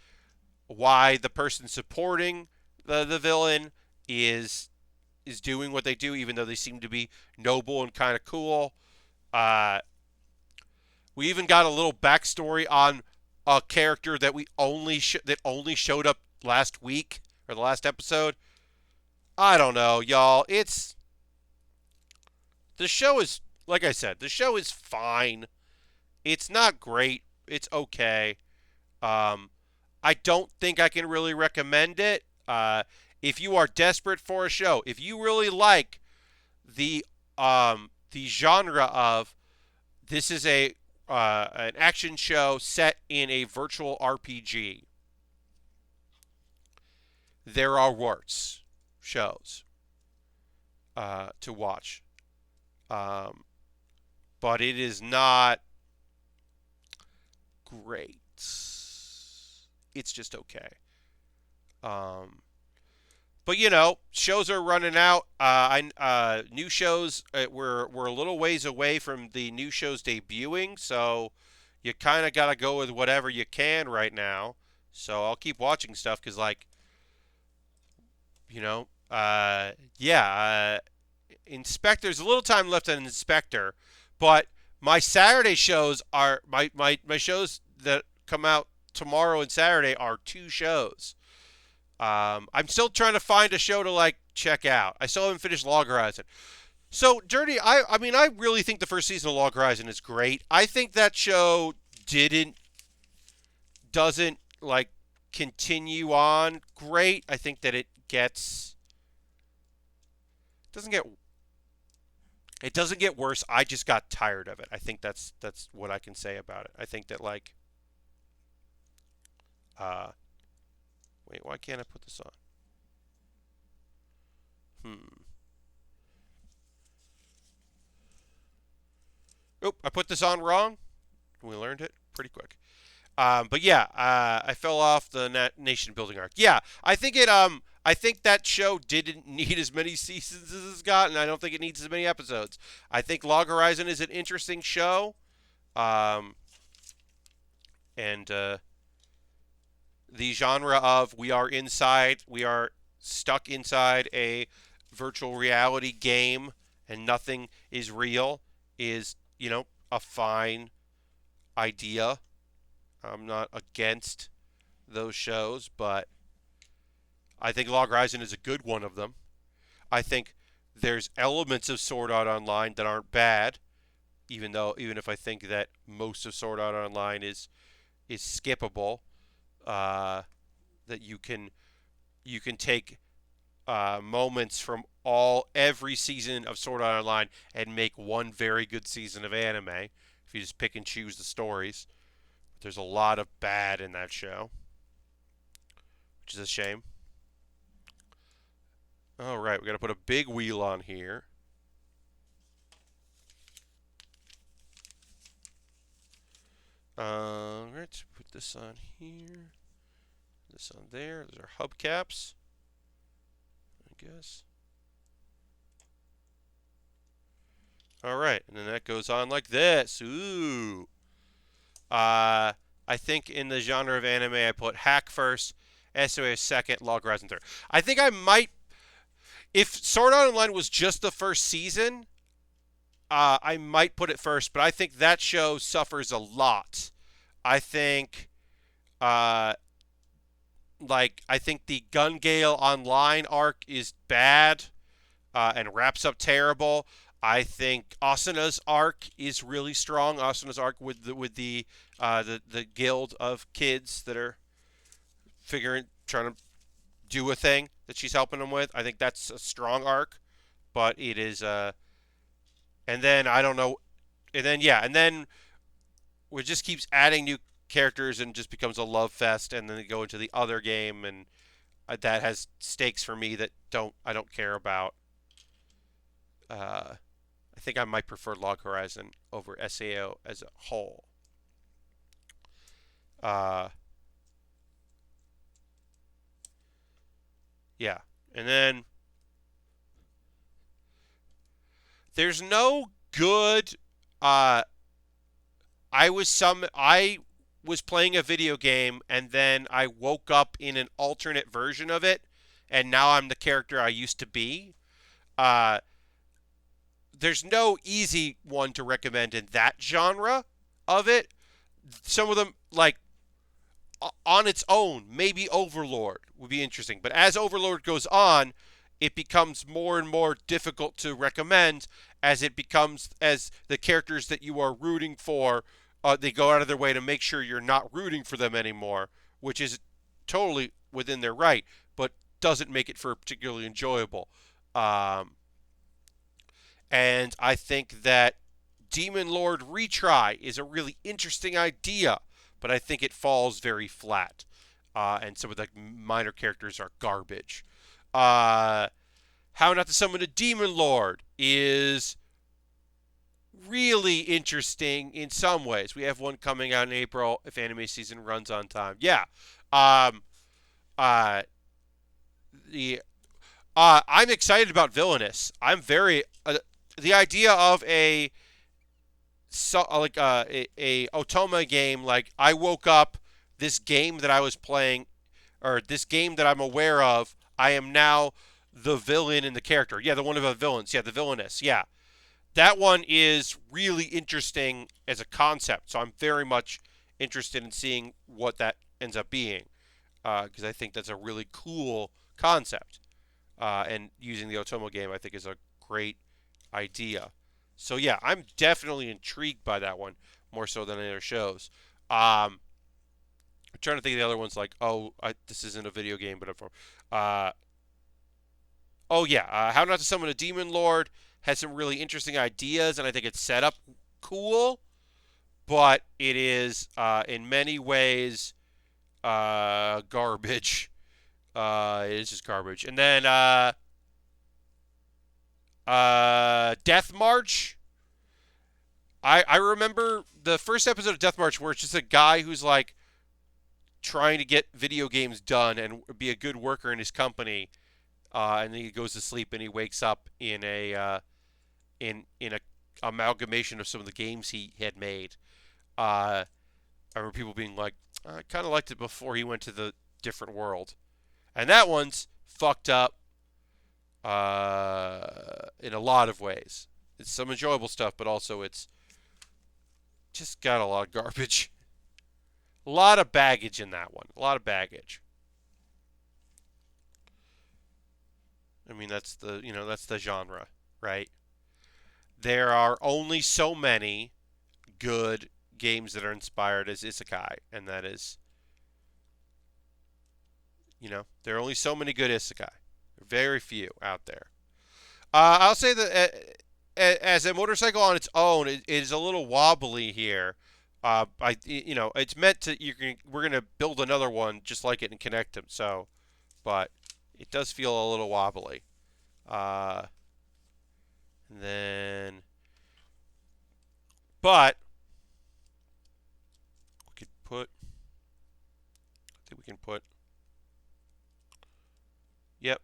why the person supporting the villain is doing what they do, even though they seem to be noble and kind of cool. Uh, we even got a little backstory on a character that that only showed up last week or the last episode. I don't know, y'all. The show is, like I said, the show is fine. It's not great. It's okay. Um, I don't think I can really recommend it. If you are desperate for a show, if you really like the genre of this is an action show set in a virtual RPG, there are worse shows to watch. Um, but it is not great. It's just okay. Um, but shows are running out. New shows we're a little ways away from the new shows debuting, so you kind of got to go with whatever you can right now. So I'll keep watching stuff because, like, yeah, Inspector's a little time left on Inspector, but my Saturday shows are my shows that come out tomorrow and Saturday are two shows. I'm still trying to find a show to like check out. I still haven't finished Log Horizon. So Dirty, I mean I really think the first season of Log Horizon is great. I think that show doesn't like continue on great. I think that doesn't get it doesn't get worse. I just got tired of it. I think that's what I can say about it. I think that like uh wait, why can't I put this on? Oh, I put this on wrong. We learned it pretty quick. But yeah, I fell off the nation building arc. Yeah, I think it. I think that show didn't need as many seasons as it's got, and I don't think it needs as many episodes. I think Log Horizon is an interesting show, um, and the genre of we are stuck inside a virtual reality game, and nothing is real is a fine idea. I'm not against those shows, but I think Log Horizon is a good one of them. I think there's elements of Sword Art Online that aren't bad, even if I think that most of Sword Art Online is skippable. That you can take moments from every season of Sword Art Online and make one very good season of anime if you just pick and choose the stories. There's a lot of bad in that show, which is a shame. All right, we got to put a big wheel on here. All right, put this on here. This on there. Those are hubcaps, I guess. All right, and then that goes on like this. Ooh. I think in the genre of anime, I put Hack first, SOA second, Log Horizon third. I think I might, if Sword Art Online was just the first season, I might put it first, but I think that show suffers a lot I think, uh, I think the Gun Gale Online arc is bad and wraps up terrible. I think Asuna's arc is really strong. Asuna's arc with the guild of kids that are trying to do a thing that she's helping them with. I think that's a strong arc, but it is and then I don't know, and then yeah, and then it just keeps adding new characters and just becomes a love fest, and then they go into the other game, and that has stakes for me that I don't care about. I think I might prefer Log Horizon over SAO as a whole. Uh, yeah, and then there's no good. Uh, I was playing a video game and then I woke up in an alternate version of it, and now I'm the character I used to be. Uh, there's no easy one to recommend in that genre of it. Some of them, like on its own, maybe Overlord would be interesting, but as Overlord goes on, it becomes more and more difficult to recommend as the characters that you are rooting for, they go out of their way to make sure you're not rooting for them anymore, which is totally within their right, but doesn't make it for particularly enjoyable. Um, and I think that Demon Lord Retry is a really interesting idea, but I think it falls very flat. And some of the minor characters are garbage. Uh, How Not to Summon a Demon Lord is really interesting in some ways. We have one coming out in April if anime season runs on time. Yeah. Um, uh, the I'm excited about Villainous. I'm very the idea of a Otoma game. Like I woke up, this game that I was playing, or this game that I'm aware of, I am now the villain in the character. Yeah, the one of the villains. Yeah, the Villainous. Yeah, that one is really interesting as a concept. So I'm very much interested in seeing what that ends up being, because I think that's a really cool concept. And using the Otomo game, I think, is a great idea. So yeah, I'm definitely intrigued by that one more so than any other shows. I'm trying to think of the other ones, like, this isn't a video game, but uh, oh yeah, How Not to Summon a Demon Lord has some really interesting ideas, and I think it's set up cool, but it is in many ways garbage. It is just garbage. And then Death March. I remember the first episode of Death March where it's just a guy who's like trying to get video games done and be a good worker in his company, and then he goes to sleep and he wakes up in a amalgamation of some of the games he had made. I remember people being like, I kind of liked it before he went to the different world, and that one's fucked up in a lot of ways. It's some enjoyable stuff, but also it's just got a lot of garbage. A lot of baggage in that one. A lot of baggage. I mean, that's the genre, right? There are only so many good games that are inspired as isekai, and that is, there are only so many good isekai. Very few out there. I'll say that as a motorcycle on its own, it is a little wobbly here. It's meant to. We're gonna build another one just like it and connect them. So, but it does feel a little wobbly. Uh, and then, but we could put. I think we can put. Yep.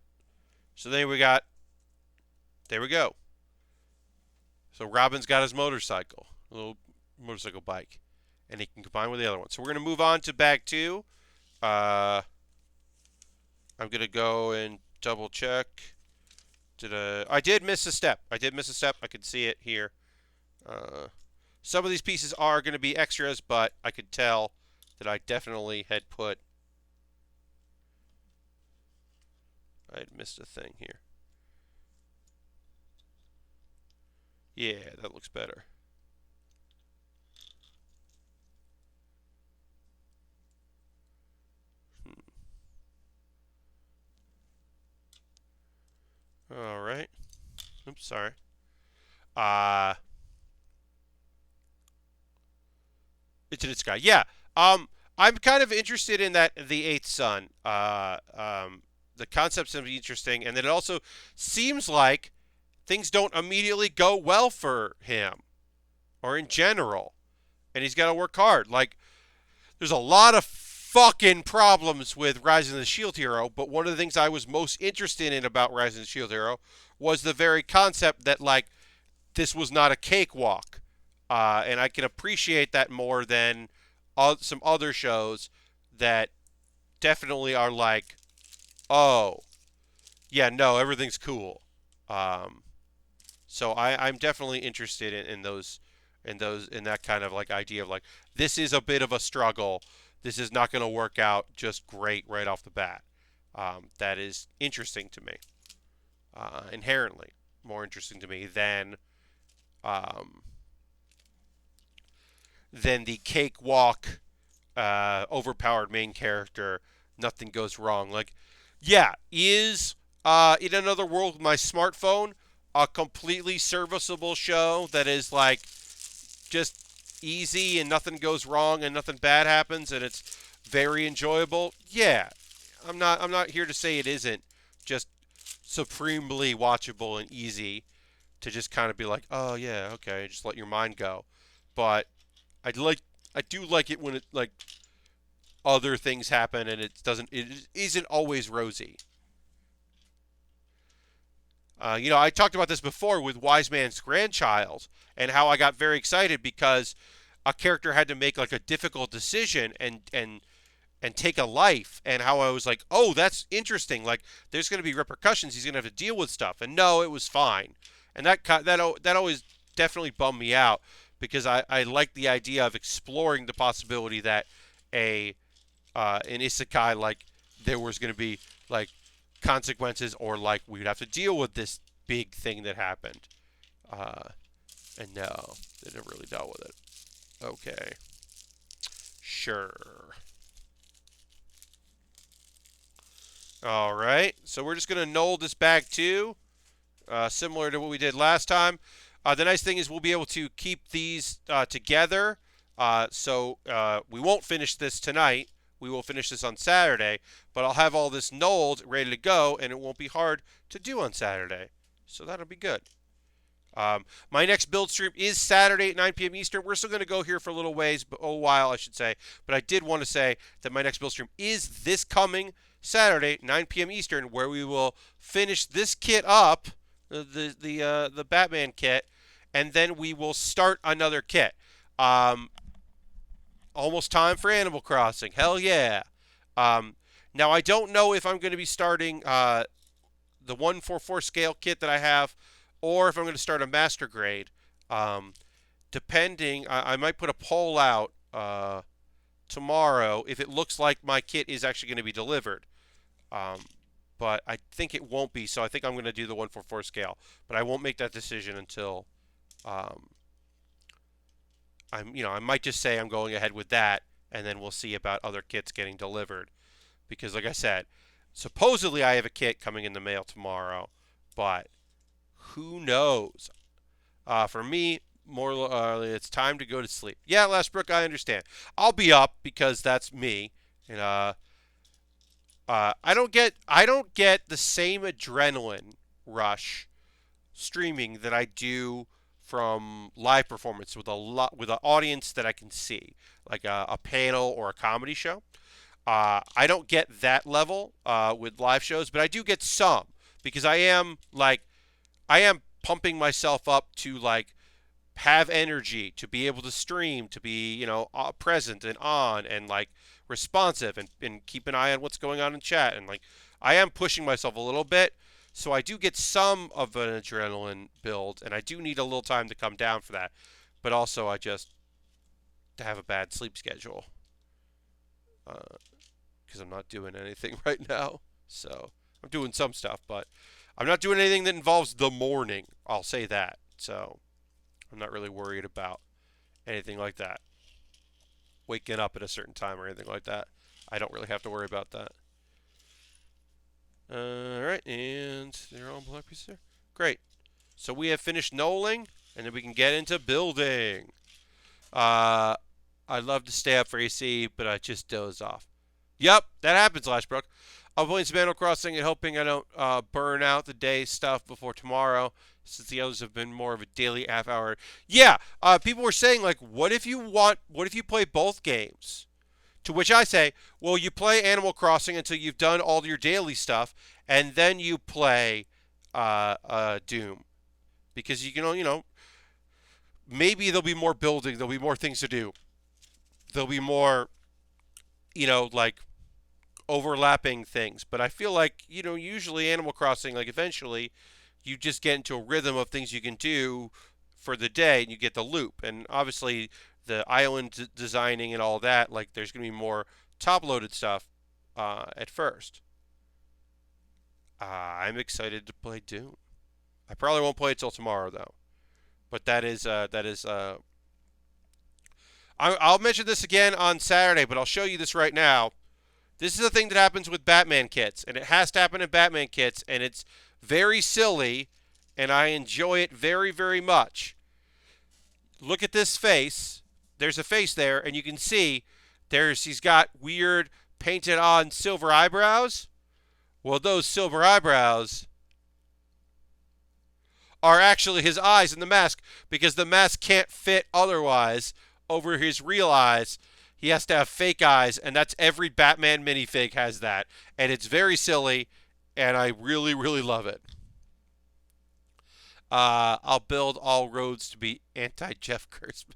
So then we got. There we go. So Robin's got his motorcycle, a little motorcycle bike, and he can combine with the other one. So we're going to move on to bag 2. I'm going to go and double check. I did miss a step. I can see it here. Some of these pieces are going to be extras, but I could tell that I definitely had put. I had missed a thing here. Yeah, that looks better. All right. Oops, sorry. Uh, Into the Sky. Yeah. I'm kind of interested in that the Eighth Son. The concept seems interesting, and then it also seems like things don't immediately go well for him or in general, and he's got to work hard. Like, there's a lot of fucking problems with Rise of the Shield Hero, but one of the things I was most interested in about Rise of the Shield Hero was the very concept that, like, this was not a cakewalk. And I can appreciate that more than some other shows that definitely are like, oh, yeah, no, everything's cool. Um, so I'm definitely interested in that kind of like idea of like this is a bit of a struggle. This is not going to work out just great right off the bat. That is interesting to me, inherently more interesting to me um, than the cakewalk, overpowered main character. Nothing goes wrong. Like, yeah, is In Another World with My Smartphone a completely serviceable show that is like just easy and nothing goes wrong and nothing bad happens and it's very enjoyable? Yeah, I'm not here to say it isn't just supremely watchable and easy to just kind of be like, oh yeah, okay, just let your mind go. But I do like it when it like other things happen and it isn't always rosy. I talked about this before with Wise Man's Grandchild and how I got very excited because a character had to make like a difficult decision and take a life, and how I was like, oh, that's interesting. Like, there's going to be repercussions. He's going to have to deal with stuff. And no, it was fine. And that always definitely bummed me out because I like the idea of exploring the possibility that a an isekai, like, there was going to be like consequences, or like we would have to deal with this big thing that happened. Uh, and no, they never really dealt with it. Okay, sure. All right, so we're just gonna null this bag too, similar to what we did last time. The nice thing is we'll be able to keep these together. So we won't finish this tonight. We will finish this on Saturday, but I'll have all this nulled, ready to go, and it won't be hard to do on Saturday. So that'll be good. My next build stream is Saturday at 9 p.m. Eastern. We're still going to go here for a little ways, but a while, I should say. But I did want to say that my next build stream is this coming Saturday, 9 p.m. Eastern, where we will finish this kit up, the Batman kit, and then we will start another kit. Um, Almost time for Animal Crossing. Hell yeah. Um, Now, I don't know if I'm going to be starting the 144 scale kit that I have, or if I'm going to start a master grade. Um, Depending, I might put a poll out tomorrow if it looks like my kit is actually going to be delivered. Um, but I think it won't be, so I think I'm going to do the 144 scale. But I won't make that decision until um, I might just say I'm going ahead with that, and then we'll see about other kits getting delivered. Because, like I said, supposedly I have a kit coming in the mail tomorrow, but who knows? For me, more it's time to go to sleep. Yeah, Lashbrook, I understand. I'll be up because that's me, and I don't get the same adrenaline rush streaming that I do from live performance with an audience that I can see, like a panel or a comedy show. I don't get that level with live shows, but I do get some because I am pumping myself up to like have energy to be able to stream, to be present and on and like responsive and keep an eye on what's going on in chat, and like I am pushing myself a little bit, so I do get some of an adrenaline build, and I do need a little time to come down for that. but also I just have a bad sleep schedule because I'm not doing anything right now. So I'm doing some stuff, but I'm not doing anything that involves the morning. I'll say that. So I'm not really worried about anything like that. Waking up at a certain time or anything like that. I don't really have to worry about that. Alright, and they're all black pieces there. Great. So we have finished knolling, and then we can get into building. I'd love to stay up for AC, but I just doze off. Yep, that happens, Lashbrook. I'm playing some Animal Crossing and hoping I don't burn out the day stuff before tomorrow, since the others have been more of a daily half hour. Yeah, people were saying, like, what if you play both games? To which I say, well, you play Animal Crossing until you've done all your daily stuff, and then you play Doom. Because maybe there'll be more building, there'll be more things to do. There'll be more, like overlapping things. But I feel like, usually Animal Crossing, like eventually, you just get into a rhythm of things you can do for the day and you get the loop. And obviously, the island designing and all that, like there's going to be more top loaded stuff at first. I'm excited to play Doom. I probably won't play it till tomorrow, though. But I'll mention this again on Saturday, but I'll show you this right now. This is the thing that happens with Batman kits, and it has to happen in Batman kits, and it's very silly, and I enjoy it very, very much. Look at this face. There's a face there, and you can see he's got weird painted on silver eyebrows. Well, those silver eyebrows are actually his eyes in the mask because the mask can't fit otherwise over his real eyes. He has to have fake eyes, and that's every Batman minifig has that. And it's very silly, and I really, really love it. I'll build all roads to be anti-Jeff Crossman.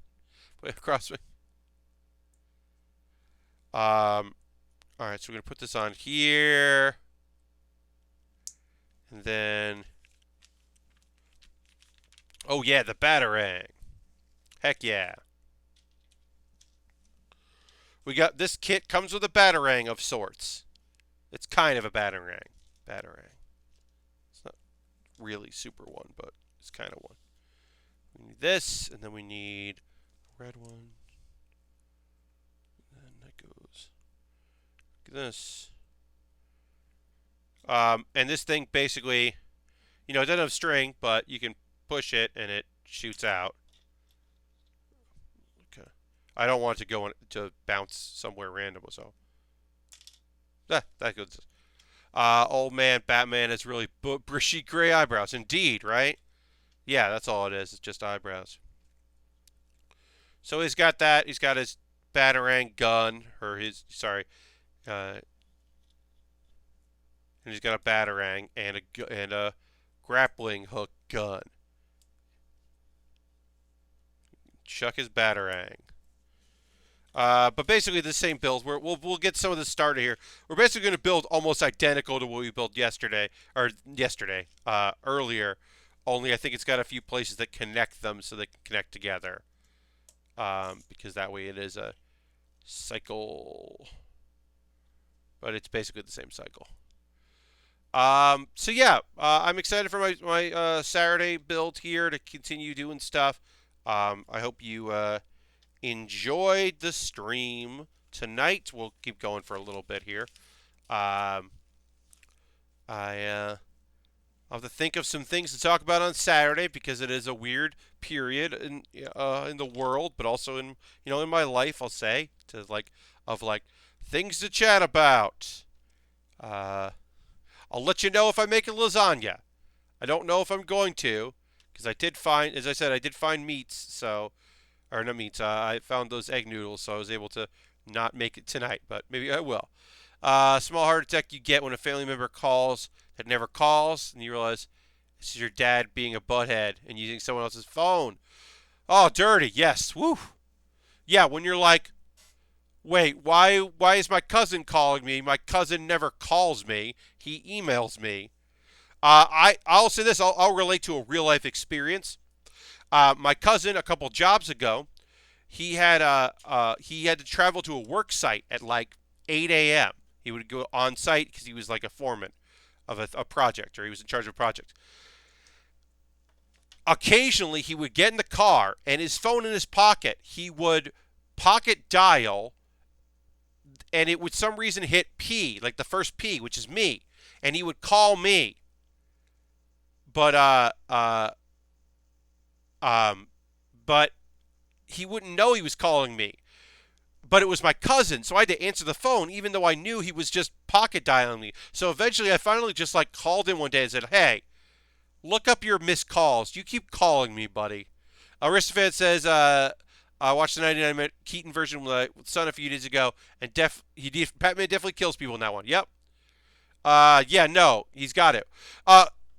All right, so we're going to put this on here. And then... Oh, yeah, the Batarang. Heck yeah. We got this kit comes with a Batarang of sorts. It's kind of a Batarang. It's not really super one, but it's kind of one. We need this, and then we need a red one. And then that goes like this. And this thing basically, it doesn't have string, but you can push it and it shoots out. Okay. I don't want it to go to bounce somewhere random, so that goes. Old man Batman has really bushy gray eyebrows. Indeed, right? Yeah, that's all it is. It's just eyebrows. So he's got that. He's got his Batarang gun, and he's got a Batarang and a grappling hook gun. Chuck his Batarang. But basically the same build. We'll get some of this started here. We're basically going to build almost identical to what we built earlier. Only I think it's got a few places that connect them so they can connect together. Because that way it is a cycle. But it's basically the same cycle. So yeah, I'm excited for my Saturday build here to continue doing stuff. I hope you enjoyed the stream tonight. We'll keep going for a little bit here. I'll have to think of some things to talk about on Saturday because it is a weird period in the world, but also in my life. I'll say things to chat about. I'll let you know if I make a lasagna. I don't know if I'm going to, because I did find, as I said, meats. Or not meats. I found those egg noodles, so I was able to not make it tonight, but maybe I will. Small heart attack you get when a family member calls that never calls, and you realize this is your dad being a butthead and using someone else's phone. Oh, dirty. Yes. Woo. Yeah, when you're like, wait, why is my cousin calling me? My cousin never calls me. He emails me. I'll say this. I'll relate to a real life experience. My cousin, a couple jobs ago, he had to travel to a work site at like 8 a.m. He would go on site because he was like a foreman of a project, or he was in charge of a project. Occasionally, he would get in the car and his phone in his pocket. He would pocket dial, and it would some reason hit P, like the first P, which is me, and he would call me. But um, but he wouldn't know he was calling me. But it was my cousin, so I had to answer the phone, even though I knew he was just pocket dialing me. So eventually, I finally just like called him one day and said, "Hey, look up your missed calls. You keep calling me, buddy." Aristophan says, "I watched the 99-minute Keaton version with Son a few days ago, and Batman definitely kills people in that one." Yep. Yeah, no, he's got it.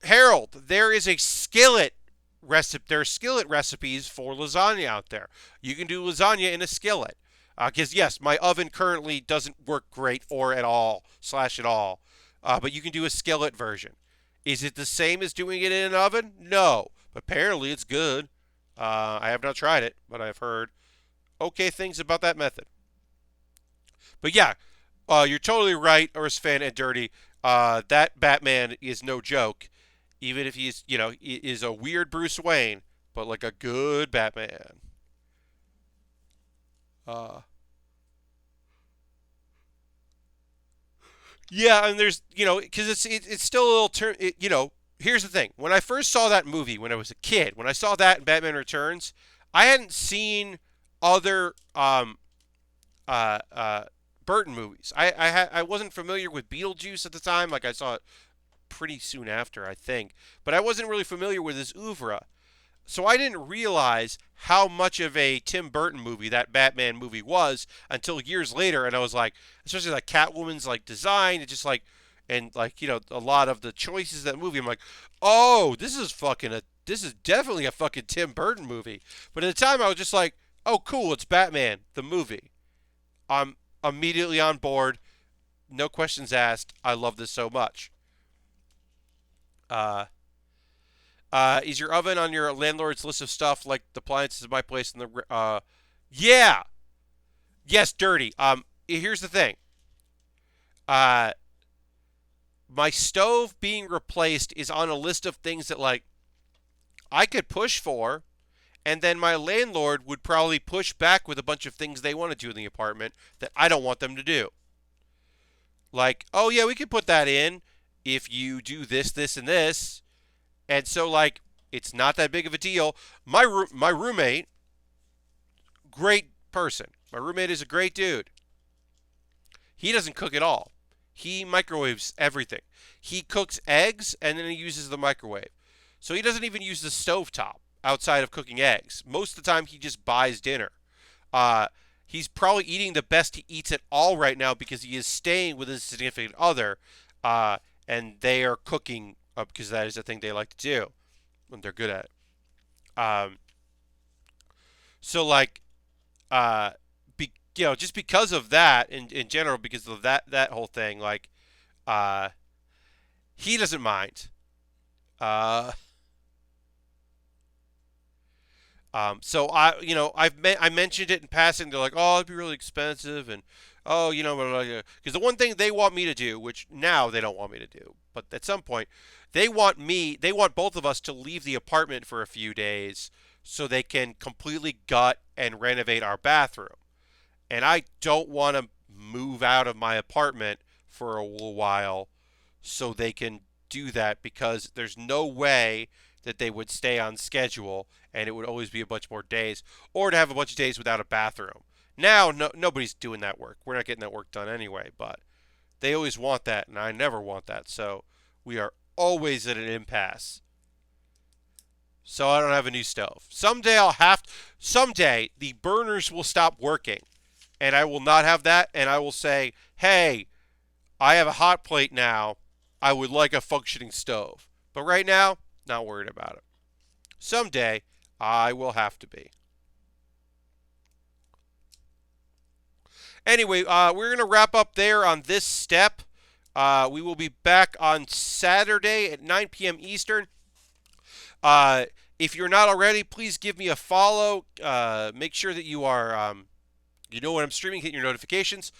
Harold, there is a skillet recipe. There are skillet recipes for lasagna out there. You can do lasagna in a skillet. Because yes, my oven currently doesn't work great or at all slash at all. But you can do a skillet version. Is it the same as doing it in an oven? No, but apparently it's good. I have not tried it, but I've heard okay things about that method. But yeah, you're totally right, Earth fan and Dirty. That Batman is no joke, even if he's is a weird Bruce Wayne, but like a good Batman. Uh, yeah, and there's because it's still a little turn. Here's the thing: when I first saw that movie when I was a kid, when I saw that in Batman Returns, I hadn't seen other uh, uh, Burton movies. I wasn't familiar with Beetlejuice at the time. Like I saw it pretty soon after, I think, but I wasn't really familiar with his oeuvre. So I didn't realize how much of a Tim Burton movie that Batman movie was until years later, and I was like, especially like Catwoman's like design, and just like, and like a lot of the choices of that movie. I'm like, oh, this is definitely a fucking Tim Burton movie. But at the time, I was just like, oh, cool, it's Batman the movie. I'm immediately on board, no questions asked. I love this so much. Uh, is your oven on your landlord's list of stuff like the appliances in my place in the yeah. Yes, dirty. Here's the thing. Uh my stove being replaced is on a list of things that like I could push for, and then my landlord would probably push back with a bunch of things they want to do in the apartment that I don't want them to do. Like, "Oh yeah, we could put that in if you do this, this and this." And so like it's not that big of a deal. My roommate, great person. My roommate is a great dude. He doesn't cook at all. He microwaves everything. He cooks eggs and then he uses the microwave. So he doesn't even use the stove top outside of cooking eggs. Most of the time he just buys dinner. Uh, he's probably eating the best he eats at all right now because he is staying with his significant other, uh, and they are cooking because that is the thing they like to do when they're good at it. So like uh, just because of that in general, because of that whole thing, like uh, he doesn't mind. Uh, so I mentioned it in passing. They're like, oh, it'd be really expensive, and oh, because the one thing they want me to do, which now they don't want me to do, but at some point, they want both of us to leave the apartment for a few days so they can completely gut and renovate our bathroom. And I don't want to move out of my apartment for a little while so they can do that because there's no way that they would stay on schedule and it would always be a bunch more days or to have a bunch of days without a bathroom. Now, nobody's doing that work. We're not getting that work done anyway, but they always want that and I never want that. So we are always at an impasse. So I don't have a new stove. Someday the burners will stop working and I will not have that and I will say, "Hey, I have a hot plate now. I would like a functioning stove." But right now, not worried about it. Someday, I will have to be. Anyway, we're going to wrap up there on this step. We will be back on Saturday at 9 p.m. Eastern. Uh, If you're not already, please give me a follow. Make sure that you are, you know when I'm streaming, hit your notifications.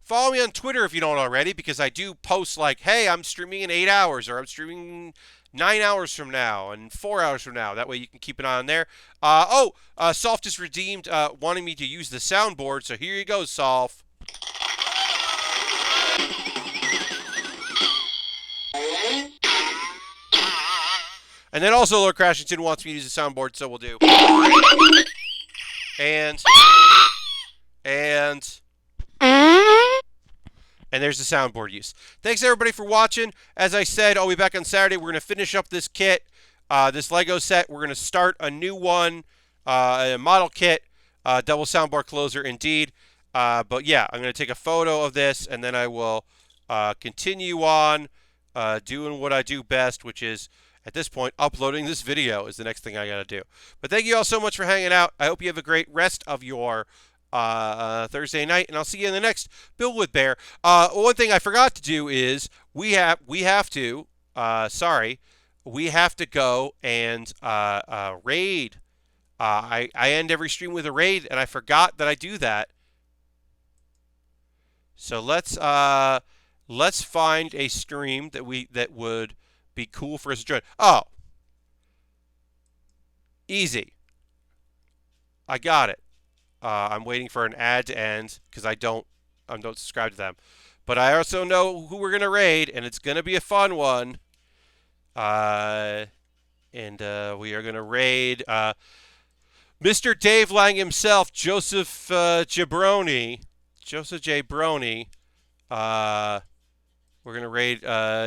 Follow me on Twitter if you don't already, because I do post like, hey, I'm streaming in 8 hours, or I'm streaming 9 hours from now and 4 hours from now. That way you can keep an eye on there. Solf just redeemed wanting me to use the soundboard, so here you go, Solf. And then also Lord Crashington wants me to use the soundboard, so we'll do. And there's the soundboard use. Thanks everybody for watching. As I said, I'll be back on Saturday. We're going to finish up this kit, this Lego set. We're going to start a new one, a model kit, double soundboard closer indeed. But yeah, I'm going to take a photo of this, and then I will continue on doing what I do best, which is, at this point, uploading this video is the next thing I got to do. But thank you all so much for hanging out. I hope you have a great rest of your Thursday night, and I'll see you in the next Build with Baer. One thing I forgot to do is we have to go and raid. I end every stream with a raid, and I forgot that I do that. So let's find a stream that would be cool for us to join. Oh, easy. I got it. I'm waiting for an ad to end because I don't subscribe to them. But I also know who we're gonna raid, and it's gonna be a fun one. We are gonna raid Mr. Dave Lang himself, Joseph Jabroni. Joseph J. Brony. We're going to raid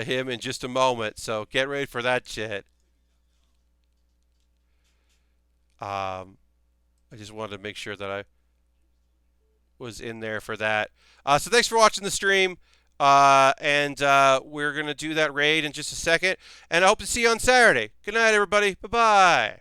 him in just a moment, so get ready for that shit. I just wanted to make sure that I was in there for that. So thanks for watching the stream, and we're going to do that raid in just a second, and I hope to see you on Saturday. Good night, everybody. Bye-bye.